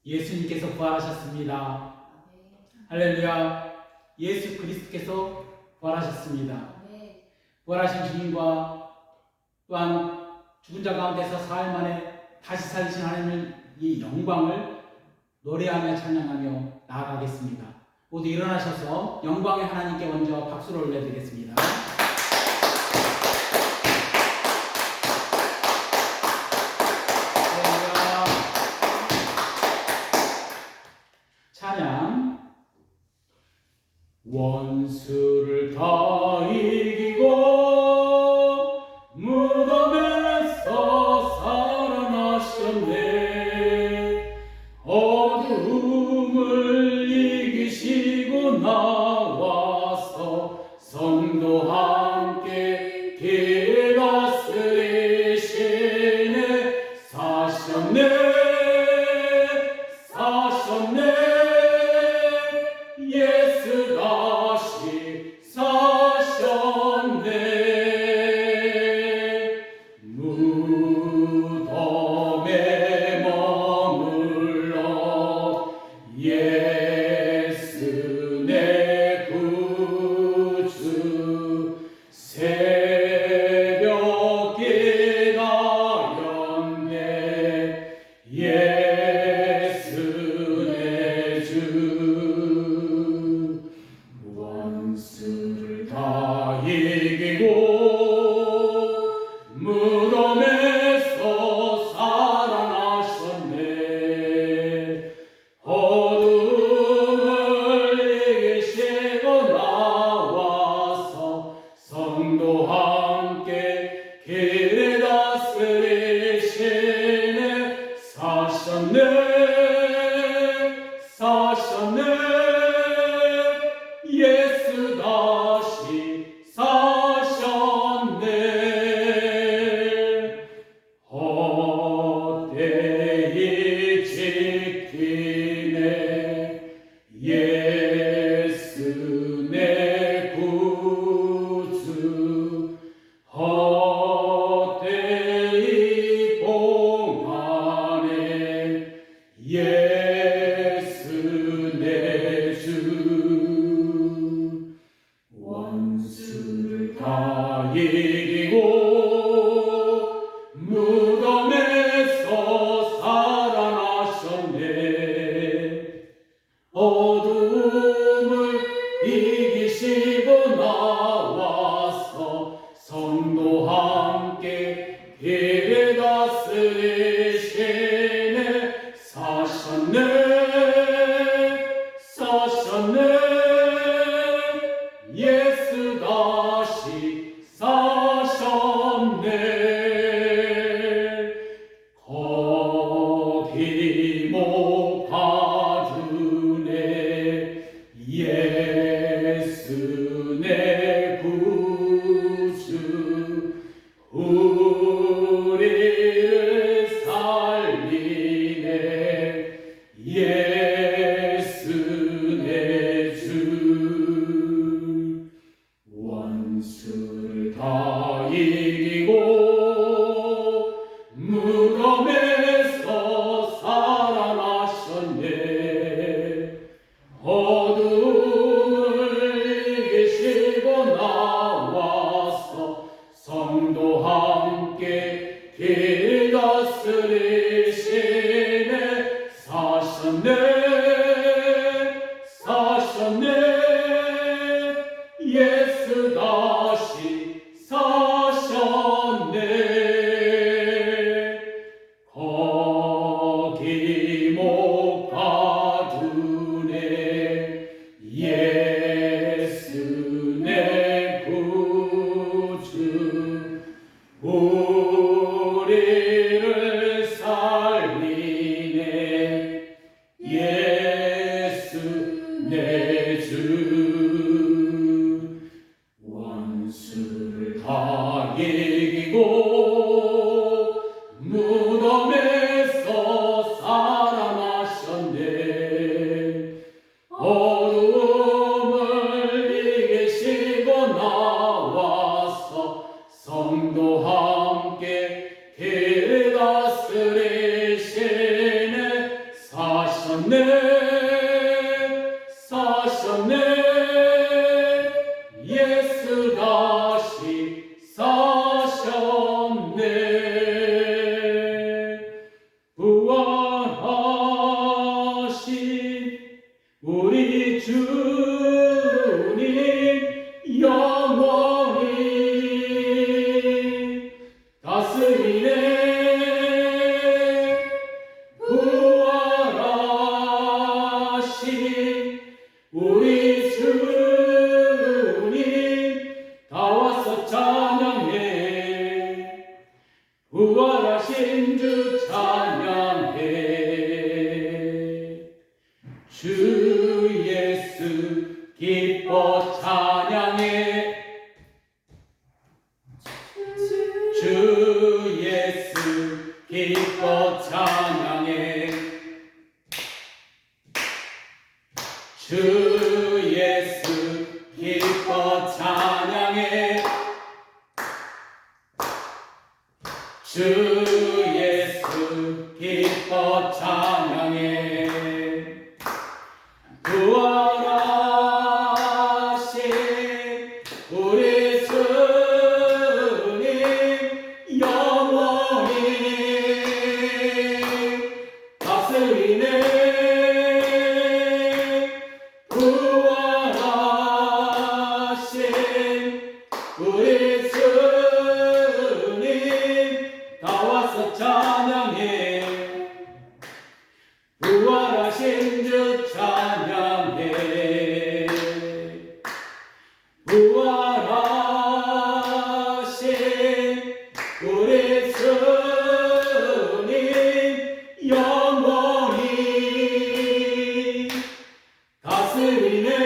예수님께서 부활하셨습니다. 할렐루야. 예수 그리스도께서 부활하셨습니다. 부활하신 주님과 또한 죽은 자 가운데서 사흘 만에 다시 살리신 하나님의 이 영광을 노래하며 찬양하며 나아가겠습니다. 모두 일어나셔서 영광의 하나님께 먼저 박수를 올려드리겠습니다. 찬양. 원수를 다 이기고 무덤에서 살아나셨네. 어둠을 이기시고 나와서 성도 함께 길 다스리시네. 사셨네. 예수 다시 사셨네. 무덤에 머물러 예수 내 구주 새벽 기다렸네. 예수 내 주 원수를 다 이기고 무덤에서 살아나셨네. 어둠을 이기시고 나와서 성도 함께 길을 다스리시네. 사셨네. 예수 다시 사셨네. 헛되이 지키네. 예수 내 구주 헛되이 봉하네. 예수 내 주 원수를 다 이기고 무덤에서 살아나셨네. 어둠을 이기시고 나와서 성도 함께 길을 다스리시네. 사셨네. 예수 다시 사셨네. 거기 못 봐주네. 예수 내 구주 우리를 살리네. 예수 내 주 원수를 다 이기고 무덤에서 살아나셨네. 어둠을 이기시고 나와서 성도 함께 길 다스리시네. 사셨네. 예수 다시 사셨네. 거기 못 가두네. 예수 내 구주 우리를 살리네. 예수 내 주 원수를 다 이기고 무덤에서 살아나셨네. 어둠을 이기시고 나와서 성도 함께 길 다스리시네. 사시 사셨네 예수 다시 사셨네 부활하신 우리 주님 영원히 다스리네 우리 주님 다 와서 찬양해 부활하신 주 찬양해 주 예수 기뻐 찬양해 주 예수 기뻐 찬양해 주 예수 기뻐 찬양해 주 예수 기뻐 찬양해 부활하신 우리 주님 영원히 다스리네 우리 주님 다 와서 찬양해 부활하신 주 찬양해 부활하신 우리 주님 영원히 다스리네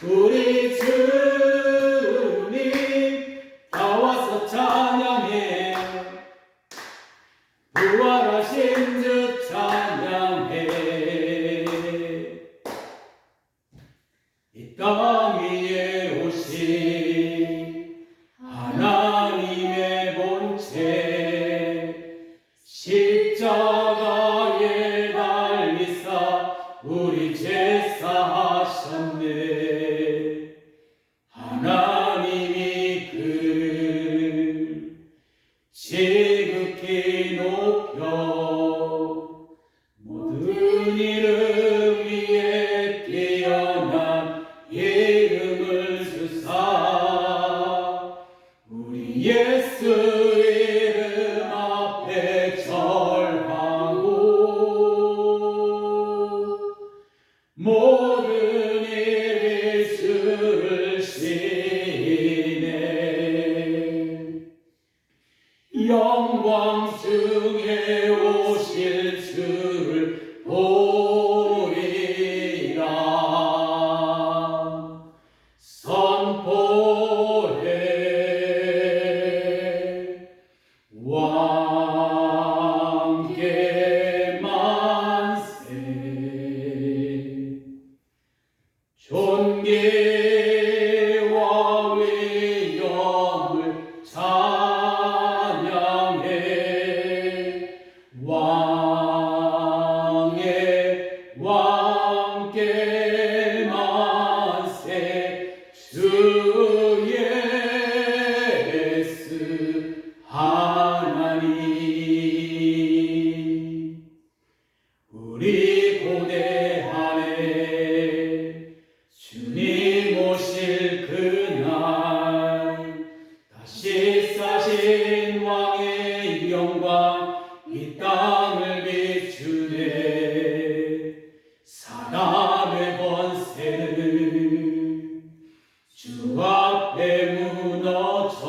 우리 주님 다 와서 찬양해 부활하신 주 찬양해 이 땅 위에 오신 하나님의 본체 십자가에 달리사 우리 제사 하셨네 하나님이 그를 지극히 높여 모든 이름 위에 뛰어난 이름을 주사 우리 예수 이름 앞에 절하고 모든 일이 주를 시네 영광 중에 오실 주를 보리라 선포해 왕께 만세 존귀와 위엄을 찬양해 왕의 왕께 만세 주 예수 하나님 우리 고대하네 주님 오실 그날 다시 사신 왕의 영광 이 땅을 비추네 사단의 번세는 주 앞에 무너져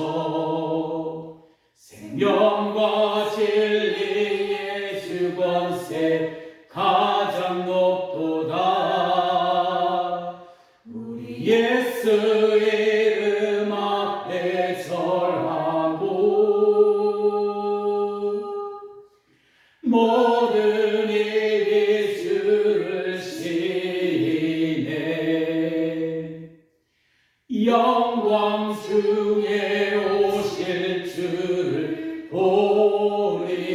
생명과 진리의 주 권세 가장 높도다 우리 예수 이름 앞에 절하고 모든 일이 주를 시네 영광 중에 오실 주 보리라.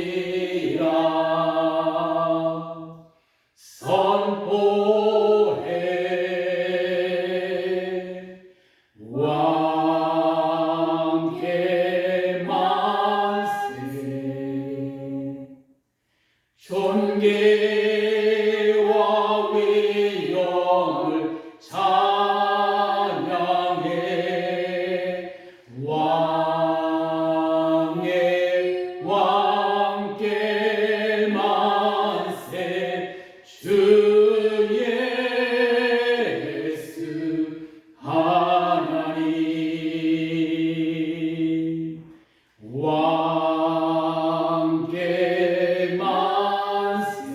선포해 왕께 만세. 존귀와 위엄을 찬양해. 왕께 만세. 주 예수 하나님. 왕께 만세.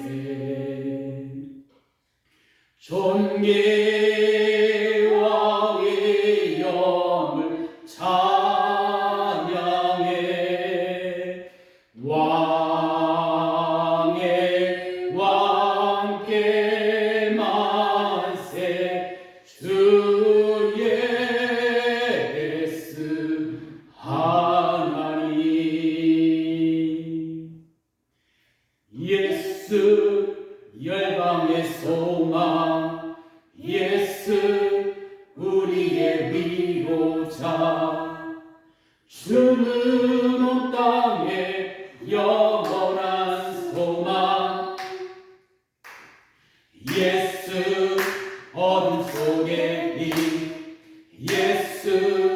존귀와 위엄을 찬양해. 왕께 만세. 주 예수 하나님. 예수 열방의 소망, 예수 우리의 위로자. 주는 온 땅에 영원한 소망. 예수 어둠 속의 빛, 예수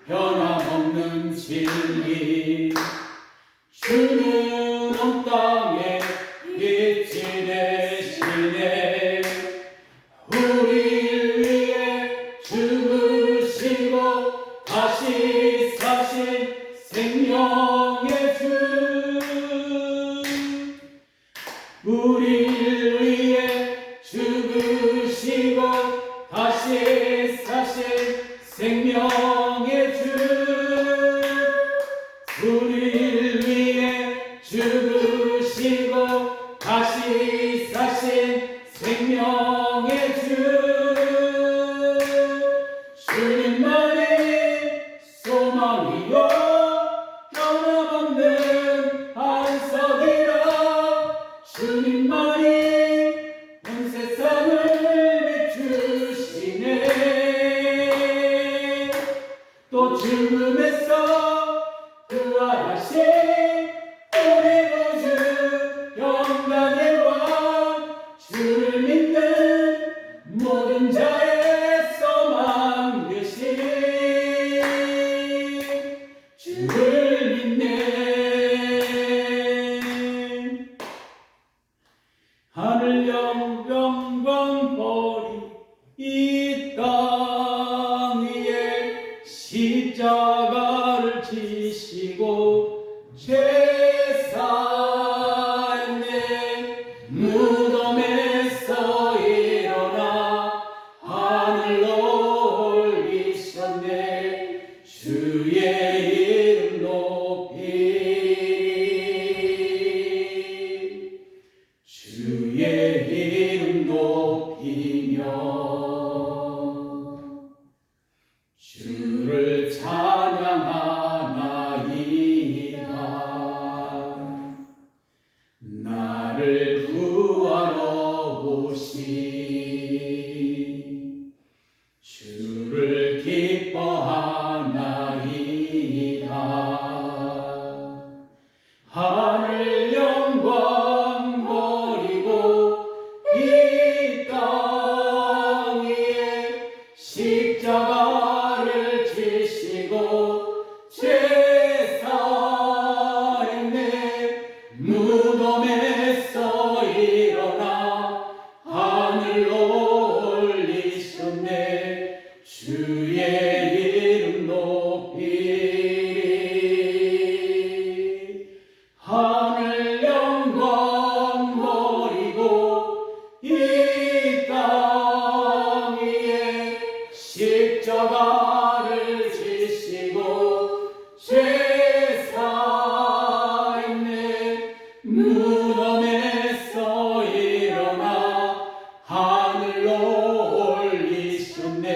변함없는 진리. 주는 온 땅에 빛이 되시네. 우리를 위해 죽으시고 다시 사신 생명의 주. 우리를 위해 죽으시고 다시 사신 생명의 주. 우리를 위해 죽으시고 다시 사신 생명의 주. 주님만이 소망이요 변함없는 안석이라. 주님만이 온 세상을 비추시네. 또 죽음에서 부활하신 우리 구주 영광의 왕. 주를 믿는 모든 자의 소망 되신. 주를 믿네. 하늘 영광 보리 이 땅 위에 십자가를 지시고 죄사했네. 무덤에서 일어나 하늘로 올리셨네. 주의 이름 높이. 주의 이름 높이며 주를 찬양하나이다. 나를 구하러 오신 주를 기뻐하나이다. 하늘 영광 버리고 이 땅 위에 십자가를 지시고 죄사했네. 무덤에서 일어나 하늘로 올리셨네. 주의 이름 높이. 하늘 영광 버리고 이 땅 위에 십자가를 지시고 죄사했네. 무덤에서 일어나 하늘로 올리셨네.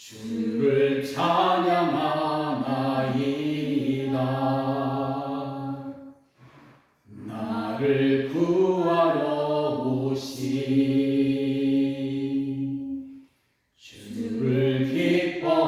주를 찬양하나이다. 나를 구하러 오신 주를 기뻐하나이다.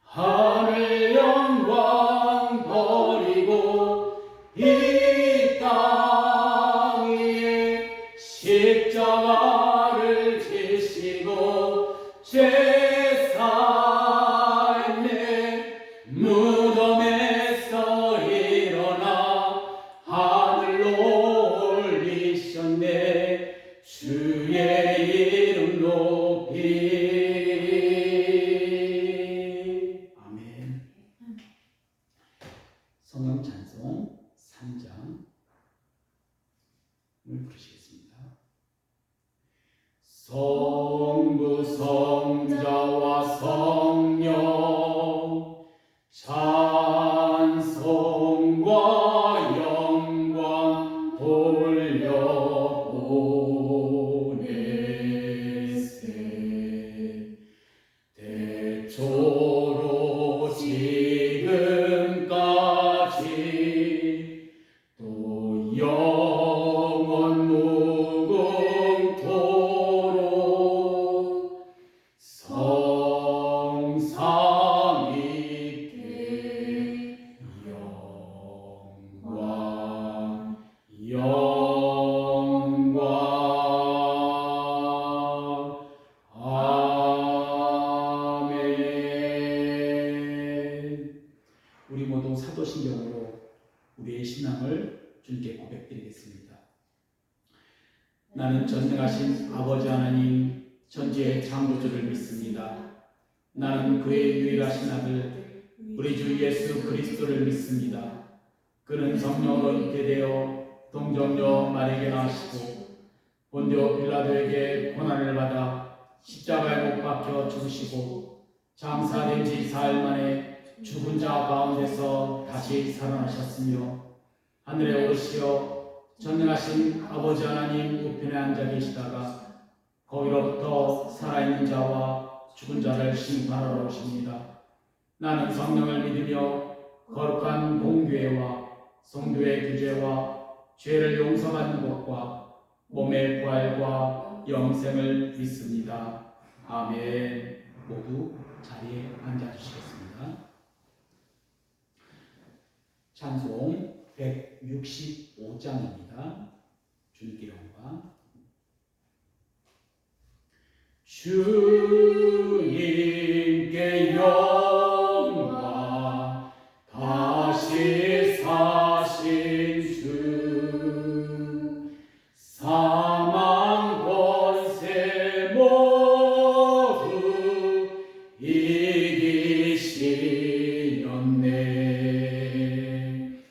하늘 영광 버리고 이 땅 위에 십자가를 지시고 죄 사했네. 무덤에서 일어나 하늘로 올리셨네. 주의 이름 높이. 아멘. 성령 찬송 3장을 부르시겠습니다. 성부 성자와 성령 찬송과 영광 돌려보내세. 대초로 지금까지 또 영원 무궁토록 성삼위께 영광 영광. 아멘. 우리 모두 사도신경으로 우리의 신앙을 주님께 고백드리겠습니다. 나는 전능하신 아버지 하나님 천지의 창조주를 믿습니다. 나는 그의 유일하신 아들 우리 주 예수 그리스도를 믿습니다. 그는 성령으로 잉태되어 동정녀 마리아에게 나시고 본디오 빌라도에게 고난을 받아 십자가에 못 박혀 죽으시고 장사된 지 사흘 만에 죽은 자 가운데서 다시 살아나셨으며 하늘에 오르시어 전능하신 아버지 하나님 우편에 앉아 계시다가 거기로부터 살아있는 자와 죽은 자를 심판하러 오십니다. 나는 성령을 믿으며 거룩한 공교회와 성도의 규제와 죄를 용서받는 것과 몸의 부활과 영생을 믿습니다. 아멘. 모두 자리에 앉아주시겠습니다. 찬송 165장입니다. 주님께 영광. 주님께 영광. 다시 사신 주. 사망 권세 모두 이기시렸네.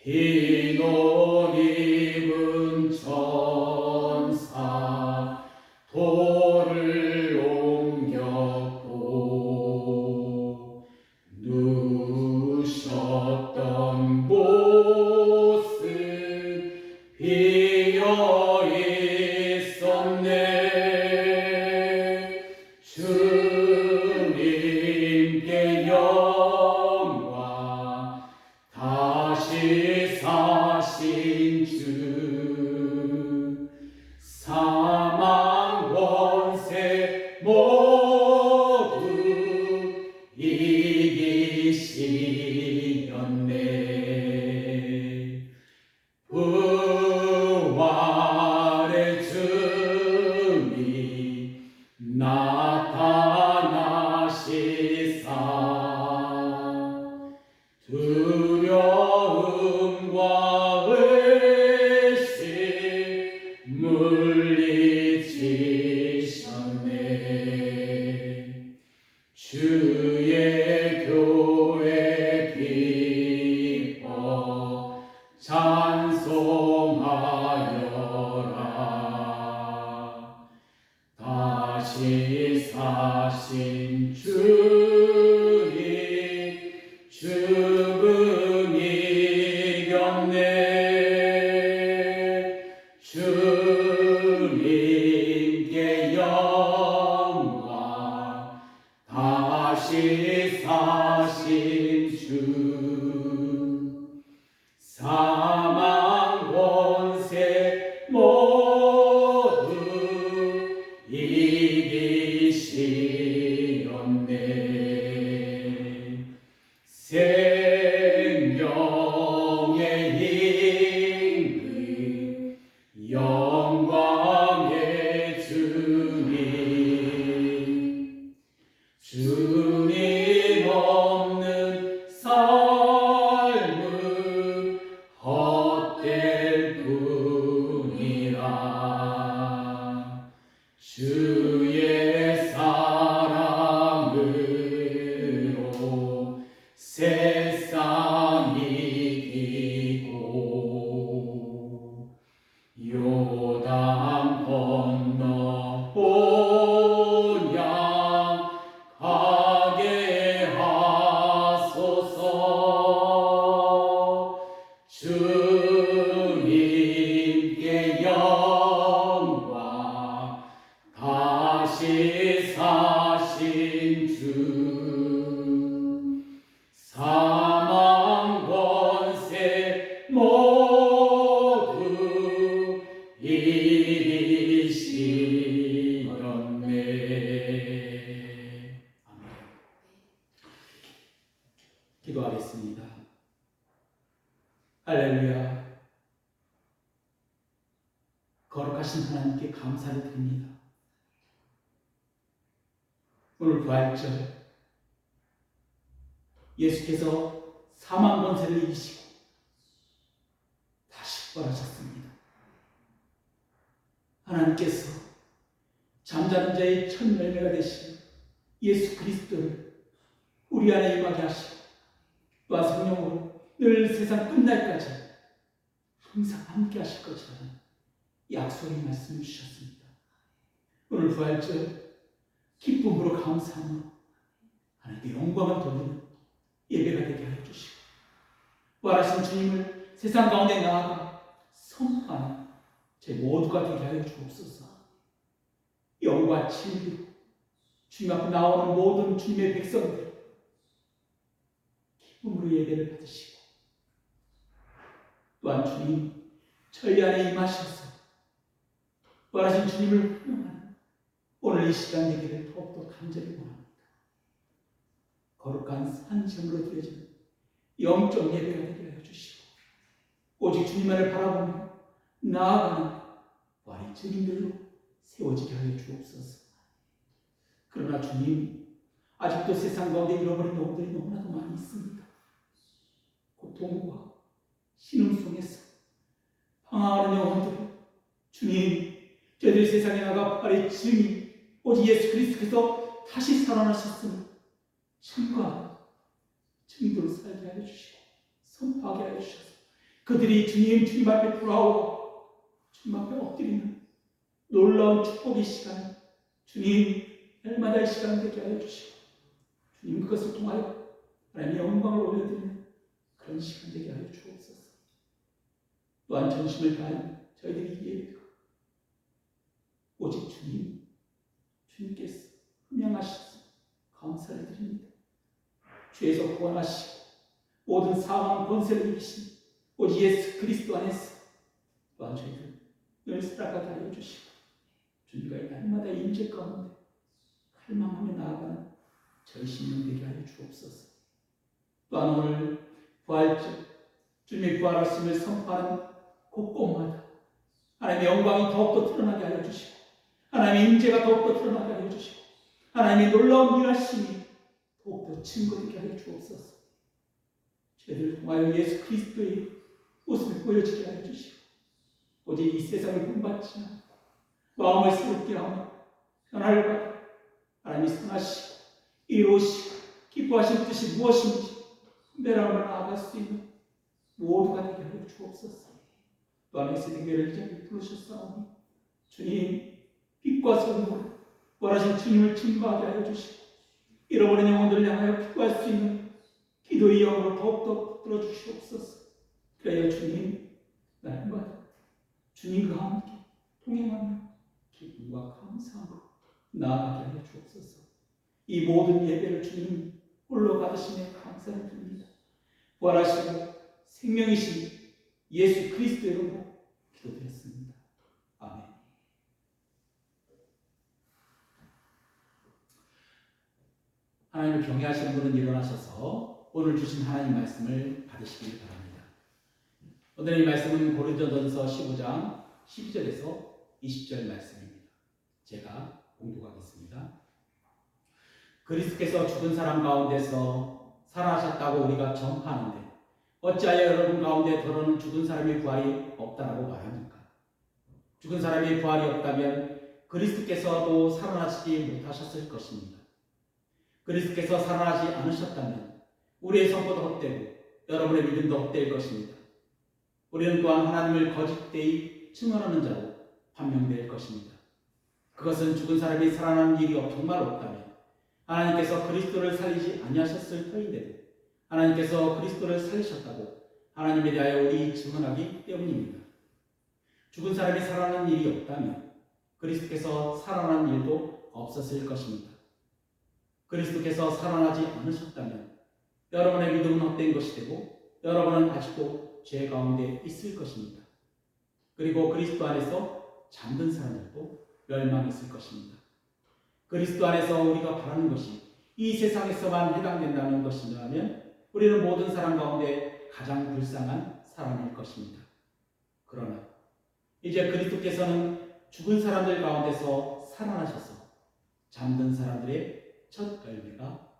흰 옷 입은 천사 돌을 옮겼고 누셨던 곳은 비어 있었네. 주님께 영광. 다시 사신 주. 사망 권세 모두 이기시렸네. 부활의 주님 나타나시사 두려움과 의심 물리치셨네. 주의 교회 기뻐 찬송하여라. 다시 사신 주님 죽음 이겼네. 주님 주의 사랑으로 세상이 이기고 요단 건너 본향 가게 하소서. 주님께 영광 다시 사신 주 사망 권세 모두 이기시렸네. 아멘. 기도하겠습니다. 할렐루야. 거룩하신 하나님께 감사를 드립니다. 오늘 부활절 예수께서 사망 권세를 이기시고 다시 부활하셨습니다. 하나님께서 잠자는 자의 첫 열매가 되신 예수 그리스도를 우리 안에 임하게 하시고 또한 성령으로 늘 세상 끝날까지 항상 함께 하실 것이라는 약속의 말씀을 주셨습니다. 오늘 부활절 기쁨으로 감사하며 하나님께 영광을 돌리는 예배가 되게 하여 주시고 부활하신 주님을 세상 가운데 나아가 선포하는 제 모두가 되게 하여 주옵소서. 영과 진리로 주님 앞에 나오는 모든 주님의 백성들 기쁨으로 예배를 받으시고 또한 주님 저희 안에 임하셔서 부활하신 주님을 환영하는 오늘 이 시간 되기를 더욱더 간절히 원합니다. 거룩한 산sem으로 드려지는 영적 예배가 되게 하여 주시고 오직 주님만을 바라보며 나아가는 부활의 증인들로 세워지게 하여 주옵소서. 그러나 주님 아직도 세상 가운데 잃어버린 영혼들이 너무나도 많이 있습니다. 고통과 신음 속에서 방황하는 영혼들 주님 저희들 세상에 나가 부활의 증인 오직 예수 그리스도께서 다시 살아나셨음을 증거하는 증인으로 살게 하여 주시고 선포하게 하여 주셔서 그들이 주님 앞에 돌아오고 주님 앞에 엎드리는 놀라운 축복의 시간 주님 날마다의 시간 되게 하여 주시고 주님 그것을 통하여 하나님의 영광을 올려드리는 그런 시간 되게 하여 주옵소서. 또한 전심을 다하는 저희들이 예배가 오직 주님께서 흠양하셔서 감사를 드립니다. 죄에서 구원하시고 모든 사망 권세를 이기신 오직 예수 그리스도 안에서 또한 저희들 늘 살아가게 하여 주시고 주님과의 날마다 임재 가운데 갈망하며 나아가는 저희 심령 되게 하여 주옵소서. 또한 오늘 부활절 주님의 부활하심을 선포하는 곳곳마다 하나님의 영광이 더욱더 드러나게 하여 주시고 하나님의 임재가 더욱더 드러나게 하여 주시고 하나님의 놀라운 일하심이 더욱더 증거되게 하여 주옵소서. 저희들을 통하여 예수 그리스도의 모습을 보여지게 하여 주시고 오직 이 세상을 본받지 않고 마음을 새롭게 하며 변화를 받아 하나님이 선하시고 이루시고 기뻐하신 뜻이 무엇인지 내라고 나아갈 수 있는 모두가 되게 하여 주옵소서. 또한 에세대교회를 이 자리에 부르셨사오니 주님 빛과 소금으로 부활하신 주님을 증거하게 하여 주시고 잃어버린 영혼들을 향하여 기뻐할 수 있는 기도의 영으로 더욱더 붙들어 주시옵소서. 그래야 주님 날마다 주님과 함께 동행하며 기쁨과 감사함으로 나아가게 하여 주옵소서. 이 모든 예배를 주님 홀로 받으시며 감사를 드립니다. 부활하시고 생명이신 예수 그리스도의 이름으로 기도드렸습니다. 아멘. 하나님을 경외하시는 분은 일어나셔서 오늘 주신 하나님 말씀을 받으시길 바랍니다. 오늘 이 말씀은 고린도전서 15장 12절에서 20절 말씀입니다. 제가 봉독하겠습니다. 그리스도께서 죽은 사람 가운데서 살아나셨다고 우리가 전파하는데 어찌하여 여러분 가운데 더러는 죽은 사람의 부활이 없다라고 말합니까? 죽은 사람의 부활이 없다면 그리스도께서도 살아나시지 못하셨을 것입니다. 그리스도께서 살아나지 않으셨다면 우리의 선포도 헛되고 여러분의 믿음도 헛될 것입니다. 우리는 또한 하나님을 거짓되이 증언하는 자로 판명될 것입니다. 그것은 죽은 사람이 살아나는 일이 정말 없다면 하나님께서 그리스도를 살리지 아니하셨을 터인데도 하나님께서 그리스도를 살리셨다고 하나님에 대하여 우리 증언하기 때문입니다. 죽은 사람이 살아나는 일이 없다면 그리스도께서 살아나는 일도 없었을 것입니다. 그리스도께서 살아나지 않으셨다면 여러분의 믿음은 헛된 것이 되고 여러분은 아직도 죄 가운데 있을 것입니다. 그리고 그리스도 안에서 잠든 사람들도 멸망했을 것입니다. 그리스도 안에서 우리가 바라는 것이 이 세상에서만 해당된다는 것이라면 우리는 모든 사람 가운데 가장 불쌍한 사람일 것입니다. 그러나 이제 그리스도께서는 죽은 사람들 가운데서 살아나셔서 잠든 사람들의 첫 열매가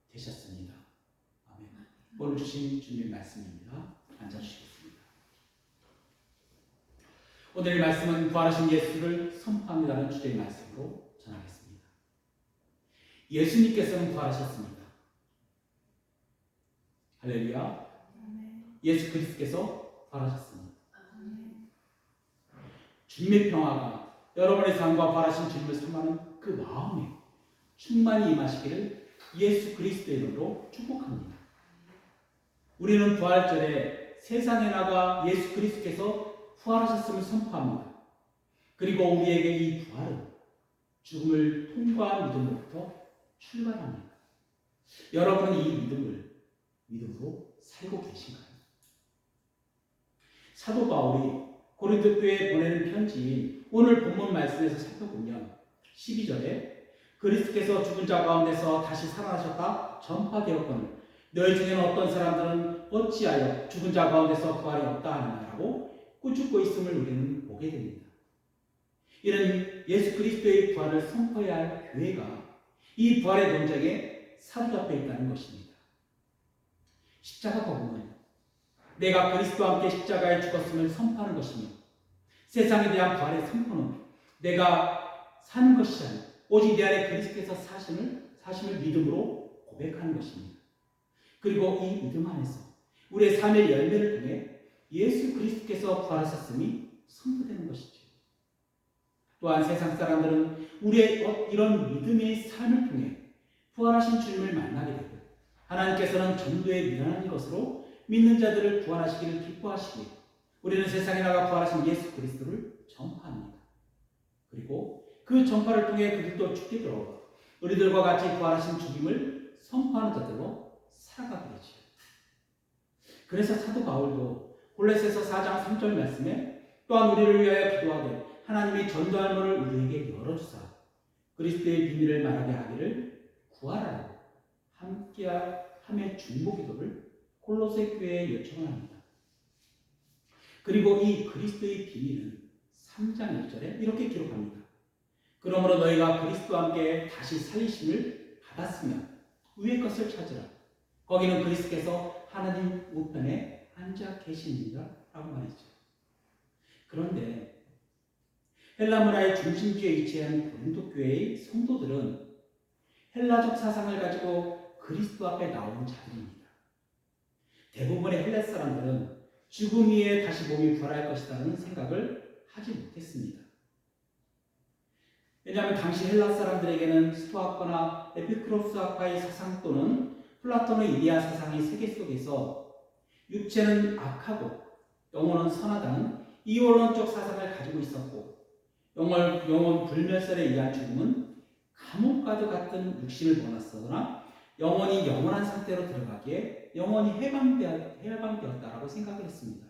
되셨습니다. 아멘. 오늘 주신 주님의 말씀입니다. 앉아주시겠습니다. 오늘 말씀은 부활하신 예수를 선포합니다는 주제의 말씀으로 전하겠습니다. 예수님께서는 부활하셨습니다. 할렐루야. 예수 그리스도께서 부활하셨습니다. 주님의 평화가 여러분의 삶과 부활하신 주님을 사랑하는 그 마음에 충만히 임하시기를 예수 그리스도의 이름으로 축복합니다. 우리는 부활절에 세상에 나가 예수 그리스도께서 부활하셨음을 선포합니다. 그리고 우리에게 이 부활은 죽음을 통과한 믿음으로부터 출발합니다. 여러분은 이 믿음으로 살고 계신가요? 사도 바울이 고린도 교회에 보내는 편지인 오늘 본문 말씀에서 살펴보면 12절에 그리스도께서 죽은 자 가운데서 다시 살아나셨다 전파되었거늘 너희 중에는 어떤 사람들은 어찌하여 죽은 자 가운데서 부활이 없다 하느냐라고 꾸짖고 있음을 우리는 보게 됩니다. 이는 예수 그리스도의 부활을 선포해야 할 교회가 이 부활의 논쟁에 사로잡혀 있다는 것입니다. 십자가 복음은 내가 그리스도와 함께 십자가에 죽었음을 선포하는 것이며 세상에 대한 부활의 선포는 내가 사는 것이 아니라 오직 내 안에 그리스도께서 사심을 믿음으로 고백하는 것입니다. 그리고 이 믿음 안에서 우리의 삶의 열매를 통해 예수 그리스도께서 부활하셨음이 선포되는 것이죠. 또한 세상 사람들은 우리의 이런 믿음의 삶을 통해 부활하신 주님을 만나게 되고 하나님께서는 전도에 미련한 것으로 믿는 자들을 구원하시기를 기뻐하시기에 우리는 세상에 나가 부활하신 예수 그리스도를 전파합니다. 그리고 그 전파를 통해 그들도 죽게 들어와 우리들과 같이 부활하신 주님을 선포하는 자들로 살아가게 되죠. 그래서 사도 바울도 골로새서 4장 3절 말씀에 또한 우리를 위하여 기도하되 하나님이 전도할 문을 우리에게 열어주사 그리스도의 비밀을 말하게 하기를 구하라고 함께함의 중보기도를 골로새 교회에 요청을 합니다. 그리고 이 그리스도의 비밀은 3장 1절에 이렇게 기록합니다. 그러므로 너희가 그리스도와 함께 다시 살리심을 받았으면 위의 것을 찾으라. 거기는 그리스도께서 하나님 우편에 앉아 계십니다. 라고 말이죠. 그런데 헬라 문화의 중심지에 위치한 고린도 교회의 성도들은 헬라적 사상을 가지고 그리스도 앞에 나오는 자들입니다. 대부분의 헬라 사람들은 죽음 이후에 다시 몸이 부활할 것이라는 생각을 하지 못했습니다. 왜냐하면 당시 헬라 사람들에게는 스토아과나 에피크로스학파의 사상 또는 플라톤의 이데아 사상이 세계 속에서 육체는 악하고 영혼은 선하다는 이원론적 사상을 가지고 있었고 영혼 불멸설에 의한 죽음은 감옥과도 같은 육신을 보았으나 영혼이 영원한 상태로 들어가기에 영혼이 해방되었다라고 생각을 했습니다.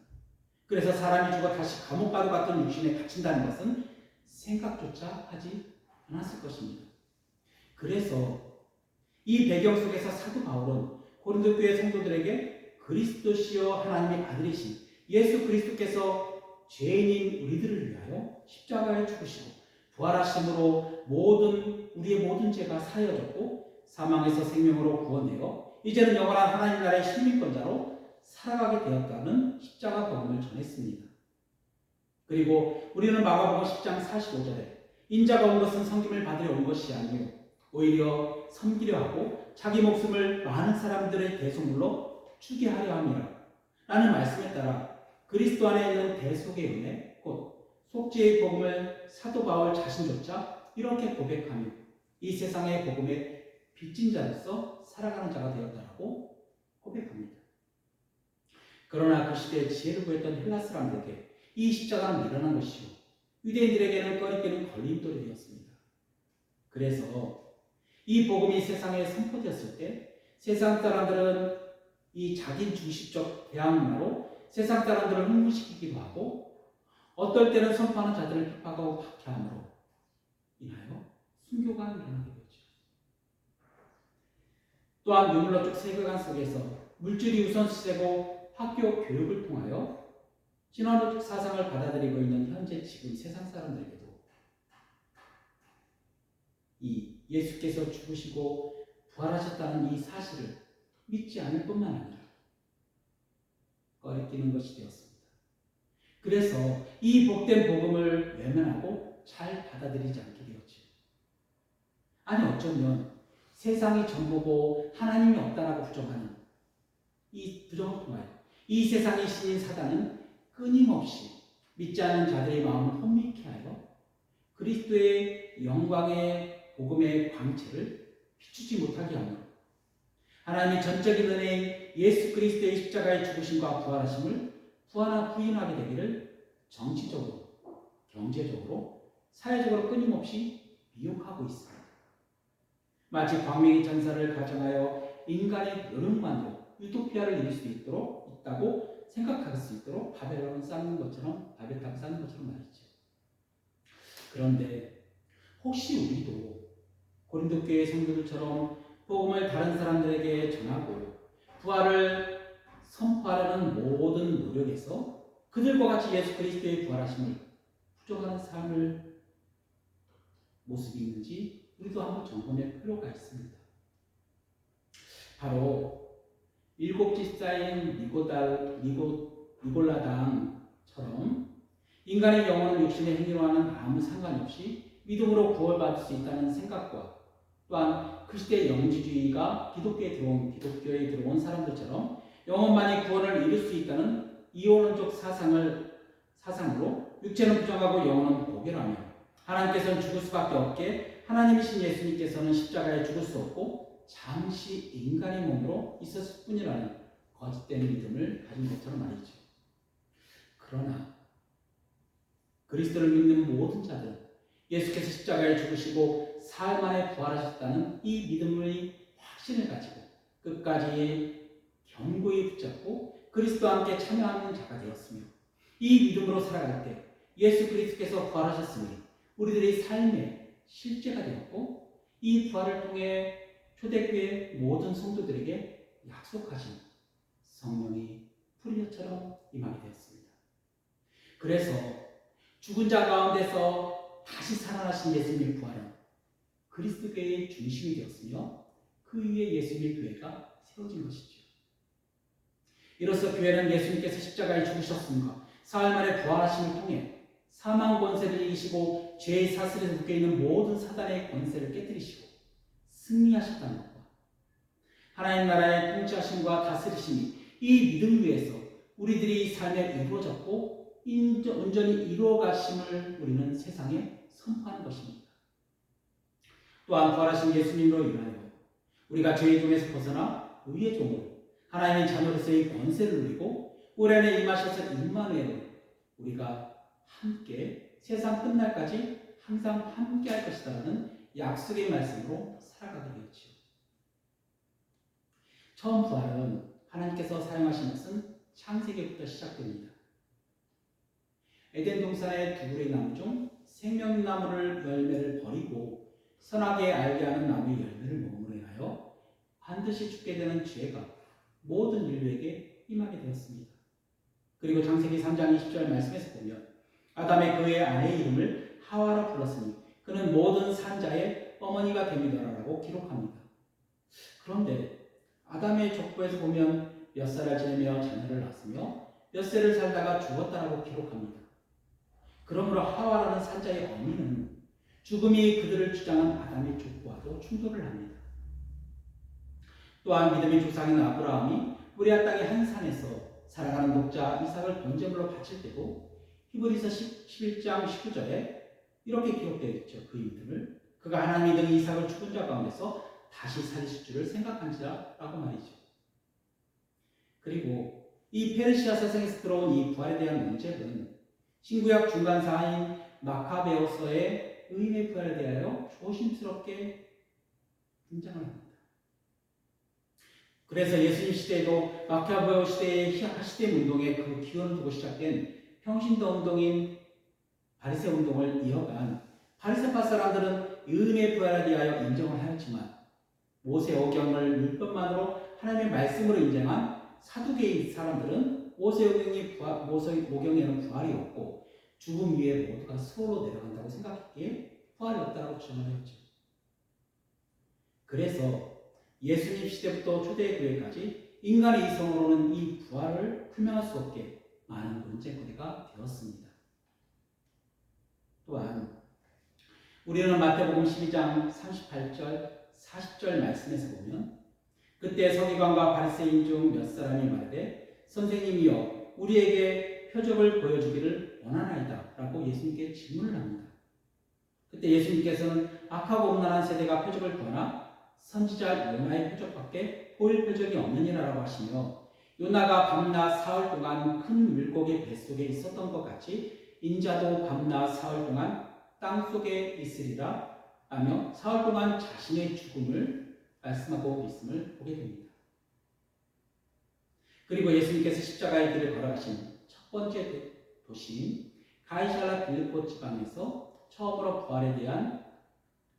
그래서 사람이 죽어 다시 감옥과도 같은 육신에 갇힌다는 것은 생각조차 하지 않았을 것입니다. 그래서 이 배경 속에서 사도 바울은 고린도 교회 성도들에게 그리스도시여 하나님의 아들이신 예수 그리스도께서 죄인인 우리들을 위하여 십자가에 죽으시고 부활하심으로 우리의 모든 죄가 사여졌고 사망에서 생명으로 구원되어 이제는 영원한 하나님 나라의 시민권자로 살아가게 되었다는 십자가 복음을 전했습니다. 그리고 우리는 마가복음 10장 45절에 인자가 온 것은 섬김을 받으려 온 것이 아니요 오히려 섬기려 하고 자기 목숨을 많은 사람들의 대속물로 주게 하려 함이라 라는 말씀에 따라 그리스도 안에 있는 대속의 은혜 곧 속죄의 복음을 사도 바울 자신조차 이렇게 고백하며 이 세상의 복음의 빚진 자로서 살아가는 자가 되었다라고 고백합니다. 그러나 그 시대에 지혜를 구했던 헬라 사람들에게 이 십자가는 미련한 것이요 유대인들에게는 꺼리끼는 걸림돌이 되었습니다. 그래서 이 복음이 세상에 선포되었을 때 세상 사람들은 이 자기 중심적 대항 문화로 세상 사람들을 흥분시키기도 하고 어떨 때는 선포하는 자들을 핍박하고 박해함으로 인하여 순교가 일어나게 되죠. 또한 유물론적 세계관 속에서 물질이 우선시되고 학교 교육을 통하여 진화론적 사상을 받아들이고 있는 현재 지금 세상 사람들에게도 이 예수께서 죽으시고 부활하셨다는 이 사실을 믿지 않을 뿐만 아니라 꺼리끼는 것이 되었습니다. 그래서 이 복된 복음을 외면하고 잘 받아들이지 않게 되었죠. 아니 어쩌면 세상이 전부고 하나님이 없다라고 부정하는 이 부정을 통하여 이 세상의 신인 사단은 끊임없이 믿지 않는 자들의 마음을 혼미케 하여 그리스도의 영광의 복음의 광채를 비추지 못하게 하며 하나님의 전적인 은혜인 예수 그리스도의 십자가의 죽으심과 부활하심을 부인하게 되기를 정치적으로, 경제적으로, 사회적으로 끊임없이 미혹하고 있습니다. 마치 광명의 전사를 가정하여 인간의 노력만으로 유토피아를 이룰 수 있다고 생각할 수 있도록 바벨탑을 쌓는 것처럼 말이죠. 그런데 혹시 우리도 고린도 교회 성도들처럼 복음을 다른 사람들에게 전하고 부활을 선포하려는 모든 노력에서 그들과 같이 예수 그리스도의 부활하심을 부정하는 삶을 모습이 있는지 우리도 한번 점검할 필요가 있습니다. 바로 일곱 집사인 니골라당처럼 인간의 영혼은 육신의 행위와는 아무 상관없이 믿음으로 구원받을 수 있다는 생각과 또한 그 시대 영지주의가 기독교에 들어온 사람들처럼 영혼만이 구원을 이룰 수 있다는 이원론적 사상으로 육체는 부정하고 영혼은 고결하며 하나님께서는 죽을 수밖에 없게 하나님이신 예수님께서는 십자가에 죽을 수 없고 잠시 인간의 몸으로 있었을 뿐이라는 거짓된 믿음을 가진 것처럼 말이죠. 그러나 그리스도를 믿는 모든 자들은 예수께서 십자가에 죽으시고 사흘 만에 부활하셨다는 이 믿음의 확신을 가지고 끝까지 견고히 붙잡고 그리스도와 함께 참여하는 자가 되었으며 이 믿음으로 살아갈 때 예수 그리스도께서 부활하셨으니 우리들의 삶의 실제가 되었고 이 부활을 통해 초대교회 모든 성도들에게 약속하신 성령이 풀이처럼 임하게 되었습니다. 그래서 죽은 자 가운데서 다시 살아나신 예수님의 부활은 그리스도교회의 중심이 되었으며 그 위에 예수님의 교회가 세워진 것이죠. 이로써 교회는 예수님께서 십자가에 죽으셨음과 사흘 만에 부활하심을 통해 사망 권세를 이기시고 죄의 사슬에 묶여있는 모든 사단의 권세를 깨뜨리시고 승리하셨다는 것과 하나님 나라의 통치하심과 다스리심이 이 믿음 위에서 우리들의 삶에 이루어졌고 온전히 이루어가심을 우리는 세상에 선포하는 것입니다. 또한 부활하신 예수님으로 인하여 우리가 죄의 종에서 벗어나 의의 종으로 하나님의 자녀로서의 권세를 누리고 우리 안에 임하셔서 임마누엘로 우리가 함께 세상 끝날까지 항상 함께 할 것이다라는 약속의 말씀으로 살아가게 되었지요. 처음 부활은 하나님께서 사용하신 것은 창세기부터 시작됩니다. 에덴 동산의 두 그루의 나무 중 생명나무를 열매를 버리고 선하게 알게 하는 나무의 열매를 먹음으로 인하여 반드시 죽게 되는 죄가 모든 인류에게 임하게 되었습니다. 그리고 창세기 3장 20절 말씀에서 보면 아담의 그의 아내의 이름을 하와라 불렀으니 그는 모든 산자의 어머니가 됨이더라라고 기록합니다. 그런데 아담의 족보에서 보면 몇 살을 지내며 자녀를 낳았으며 몇 세를 살다가 죽었다라고 기록합니다. 그러므로 하와라는 산자의 어미는 죽음이 그들을 주장한 아담의 족보와도 충돌을 합니다. 또한 믿음의 조상인 아브라함이 모리아 땅의 한 산에서 사랑하는 독자 이삭을 번제물로 바칠 때도 히브리서 11장 19절에 이렇게 기록되어 있죠. 그의 믿음을 그가 하나님이 등 이삭을 죽은 자 가운데서 다시 살리실 줄을 생각한지라고 말이죠. 그리고 이 페르시아 세상에서 들어온 이 부활에 대한 문제는 신구약 중간사인 마카베오서의 의인의 부활에 대하여 조심스럽게 등장을 합니다. 그래서 예수님 시대에도 마카베오 시대의 하시댐 운동의 그 기원을 두고 시작된 평신도 운동인 바리새 운동을 이어간 바리새파 사람들은 의인의 부활에 대하여 인정을 하였지만 모세오경을 율법만으로 하나님의 말씀으로 인정한 사두개인 사람들은 모세오경에는 부활이 없고 죽음 위에 모두가 수월로 내려간다고 생각했기에 부활이 없다고 주장을 했죠. 그래서 예수님 시대부터 초대교회까지 인간의 이성으로는 이 부활을 설명할 수 없게 많은 논쟁거리가 되었습니다. 또한 우리는 마태복음 12장 38절 40절 말씀에서 보면 그때 서기관과 바리새인 중 몇 사람이 말하되 선생님이여 우리에게 표적을 보여주기를 원하나이다 라고 예수님께 질문을 합니다. 그때 예수님께서는 악하고 음란한 세대가 표적을 구하나 선지자 요나의 표적밖에 보일 표적이 없느니라라고 하시며 요나가 밤낮 사흘 동안 큰 물고기 뱃속에 있었던 것 같이 인자도 밤낮 사흘 동안 땅속에 있으리라 하며 사흘 동안 자신의 죽음을 말씀하고 있음을 보게 됩니다. 그리고 예수님께서 십자가의 길을 걸어가신 첫 번째 도시인 가이사랴 빌립보 지방에서 처음으로 부활에 대한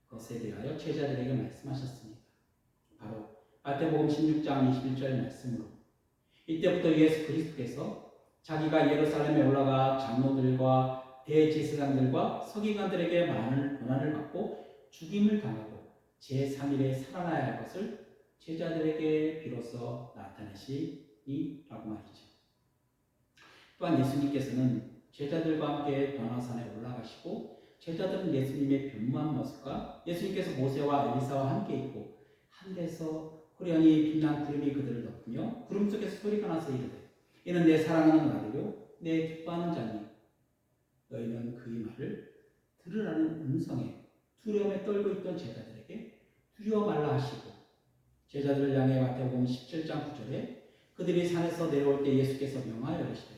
것에 대하여 제자들에게 말씀하셨습니다. 바로 마태복음 16장 21절 말씀으로 이때부터 예수 그리스도께서 자기가 예루살렘에 올라가 장로들과 대제사장들과 서기관들에게 많은 고난을 받고 죽임을 당하고 제3일에 살아나야 할 것을 제자들에게 비로소 나타내시니라고 말이죠. 또한 예수님께서는 제자들과 함께 변화산에 올라가시고 제자들은 예수님의 변모한 모습과 예수님께서 모세와 엘리사와 함께 있고 하늘에서 호련히 빛난 구름이 그들을 덮으며 구름 속에서 소리가 나서 이르되 이는 내 사랑하는 아들이요 내 기뻐하는 자니 너희는 그의 말을 들으라는 음성에 두려움에 떨고 있던 제자들에게 두려워 말라 하시고 제자들을 향해 마태복음 17장 9절에 그들이 산에서 내려올 때 예수께서 명하여 이르시되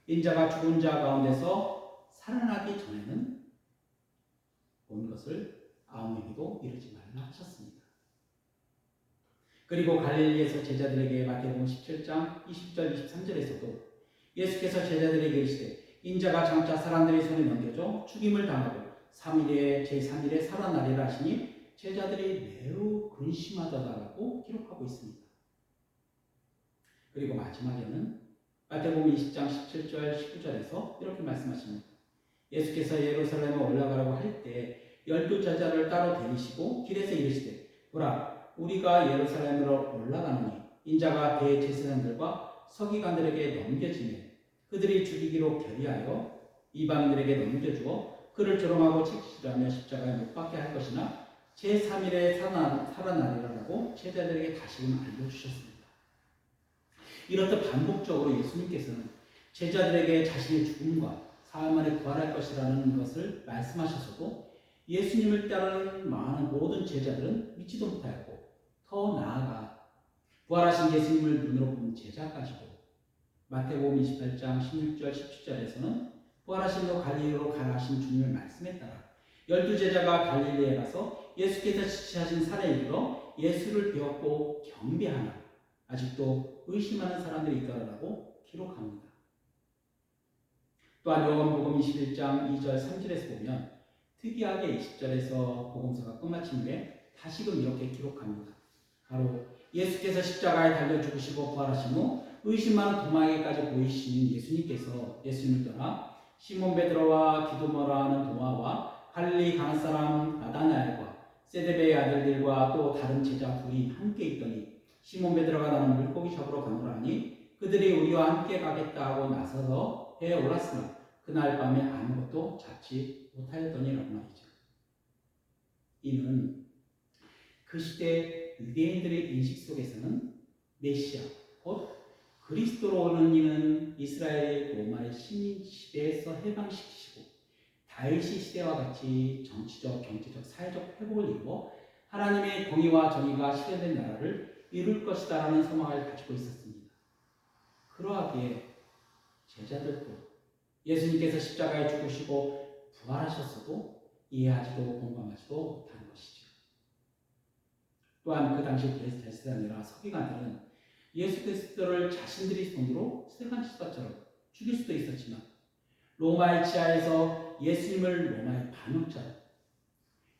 인자가 죽은 자 가운데서 살아나기 전에는 본 것을 아무에게도 이르지 말라 하셨습니다. 그리고 갈릴리에서 제자들에게 마태복음 17장 20절 23절에서도 예수께서 제자들에게 이르시되 인자가 장차 사람들의 손에 넘겨져 죽임을 당하고 제3일에 살아나리라 하시니 제자들이 매우 근심하다라고 기록하고 있습니다. 그리고 마지막에는 마태복음 20장 17절 19절에서 이렇게 말씀하십니다. 예수께서 예루살렘에 올라가라고 할 때 12제자를 따로 데리시고 길에서 이르시되 보라 우리가 예루살렘으로 올라가노니 인자가 대제사장들과 서기관들에게 넘겨지면 그들이 죽이기로 결의하여 이방인들에게 넘겨주어 그를 조롱하고 책질하며 십자가에 못 박게 할 것이나 제3일에 살아나리라고 제자들에게 다시금 알려주셨습니다. 이렇듯 반복적으로 예수님께서는 제자들에게 자신의 죽음과 사흘 만에 부활할 것이라는 것을 말씀하셔서도 예수님을 따르는 많은 모든 제자들은 믿지도 못하였고 더 나아가 부활하신 예수님을 눈으로 본 제자까지도 마태복음 28장 16절 17절에서는 부활하신 후 갈릴리로 가라 하신 주님의 말씀에 따라 12제자가 갈릴리에 가서 예수께서 지시하신 산에 이르러 예수를 배웠고 경배하나 아직도 의심하는 사람들이 있더라라고 기록합니다. 또한 요한복음 21장 2절 3절에서 보면 특이하게 20절에서 복음서가 끝마친 후에 다시금 이렇게 기록합니다. 바로 예수께서 십자가에 달려 죽으시고 부활하신 후 의심 많은 도마에게까지 보이신 예수님께서 예수님을 떠나 시몬 베드로와 디도마라 하는 도마와 갈릴리 가나 사람 나다나엘과 세데베의 아들들과 또 다른 제자 둘이 함께 있더니 시몬 베드로가 나는 물고기 잡으러 가노라 하니 그들이 우리와 함께 가겠다 하고 나서서 배에 올랐으나 그날 밤에 아무것도 잡지 못하였더니라고 말이죠. 이는 그 시대 유대인들의 인식 속에서는 메시아, 곧 그리스도로 오는 이는 이스라엘 로마의 식민 시대에서 해방시키시고 다윗 시대와 같이 정치적, 경제적, 사회적 회복을 이루어 하나님의 공의와 정의가 실현된 나라를 이룰 것이다라는 소망을 가지고 있었습니다. 그러하기에 제자들도 예수님께서 십자가에 죽으시고 부활하셨어도 이해하지도 공감하지도 못하는 것이죠. 또한 그 당시 대제사장이나 서기관들은 예수 그리스도를 자신들의 손으로 세간지사처럼 죽일 수도 있었지만 로마의 지하에서 예수님을 로마의 반역자로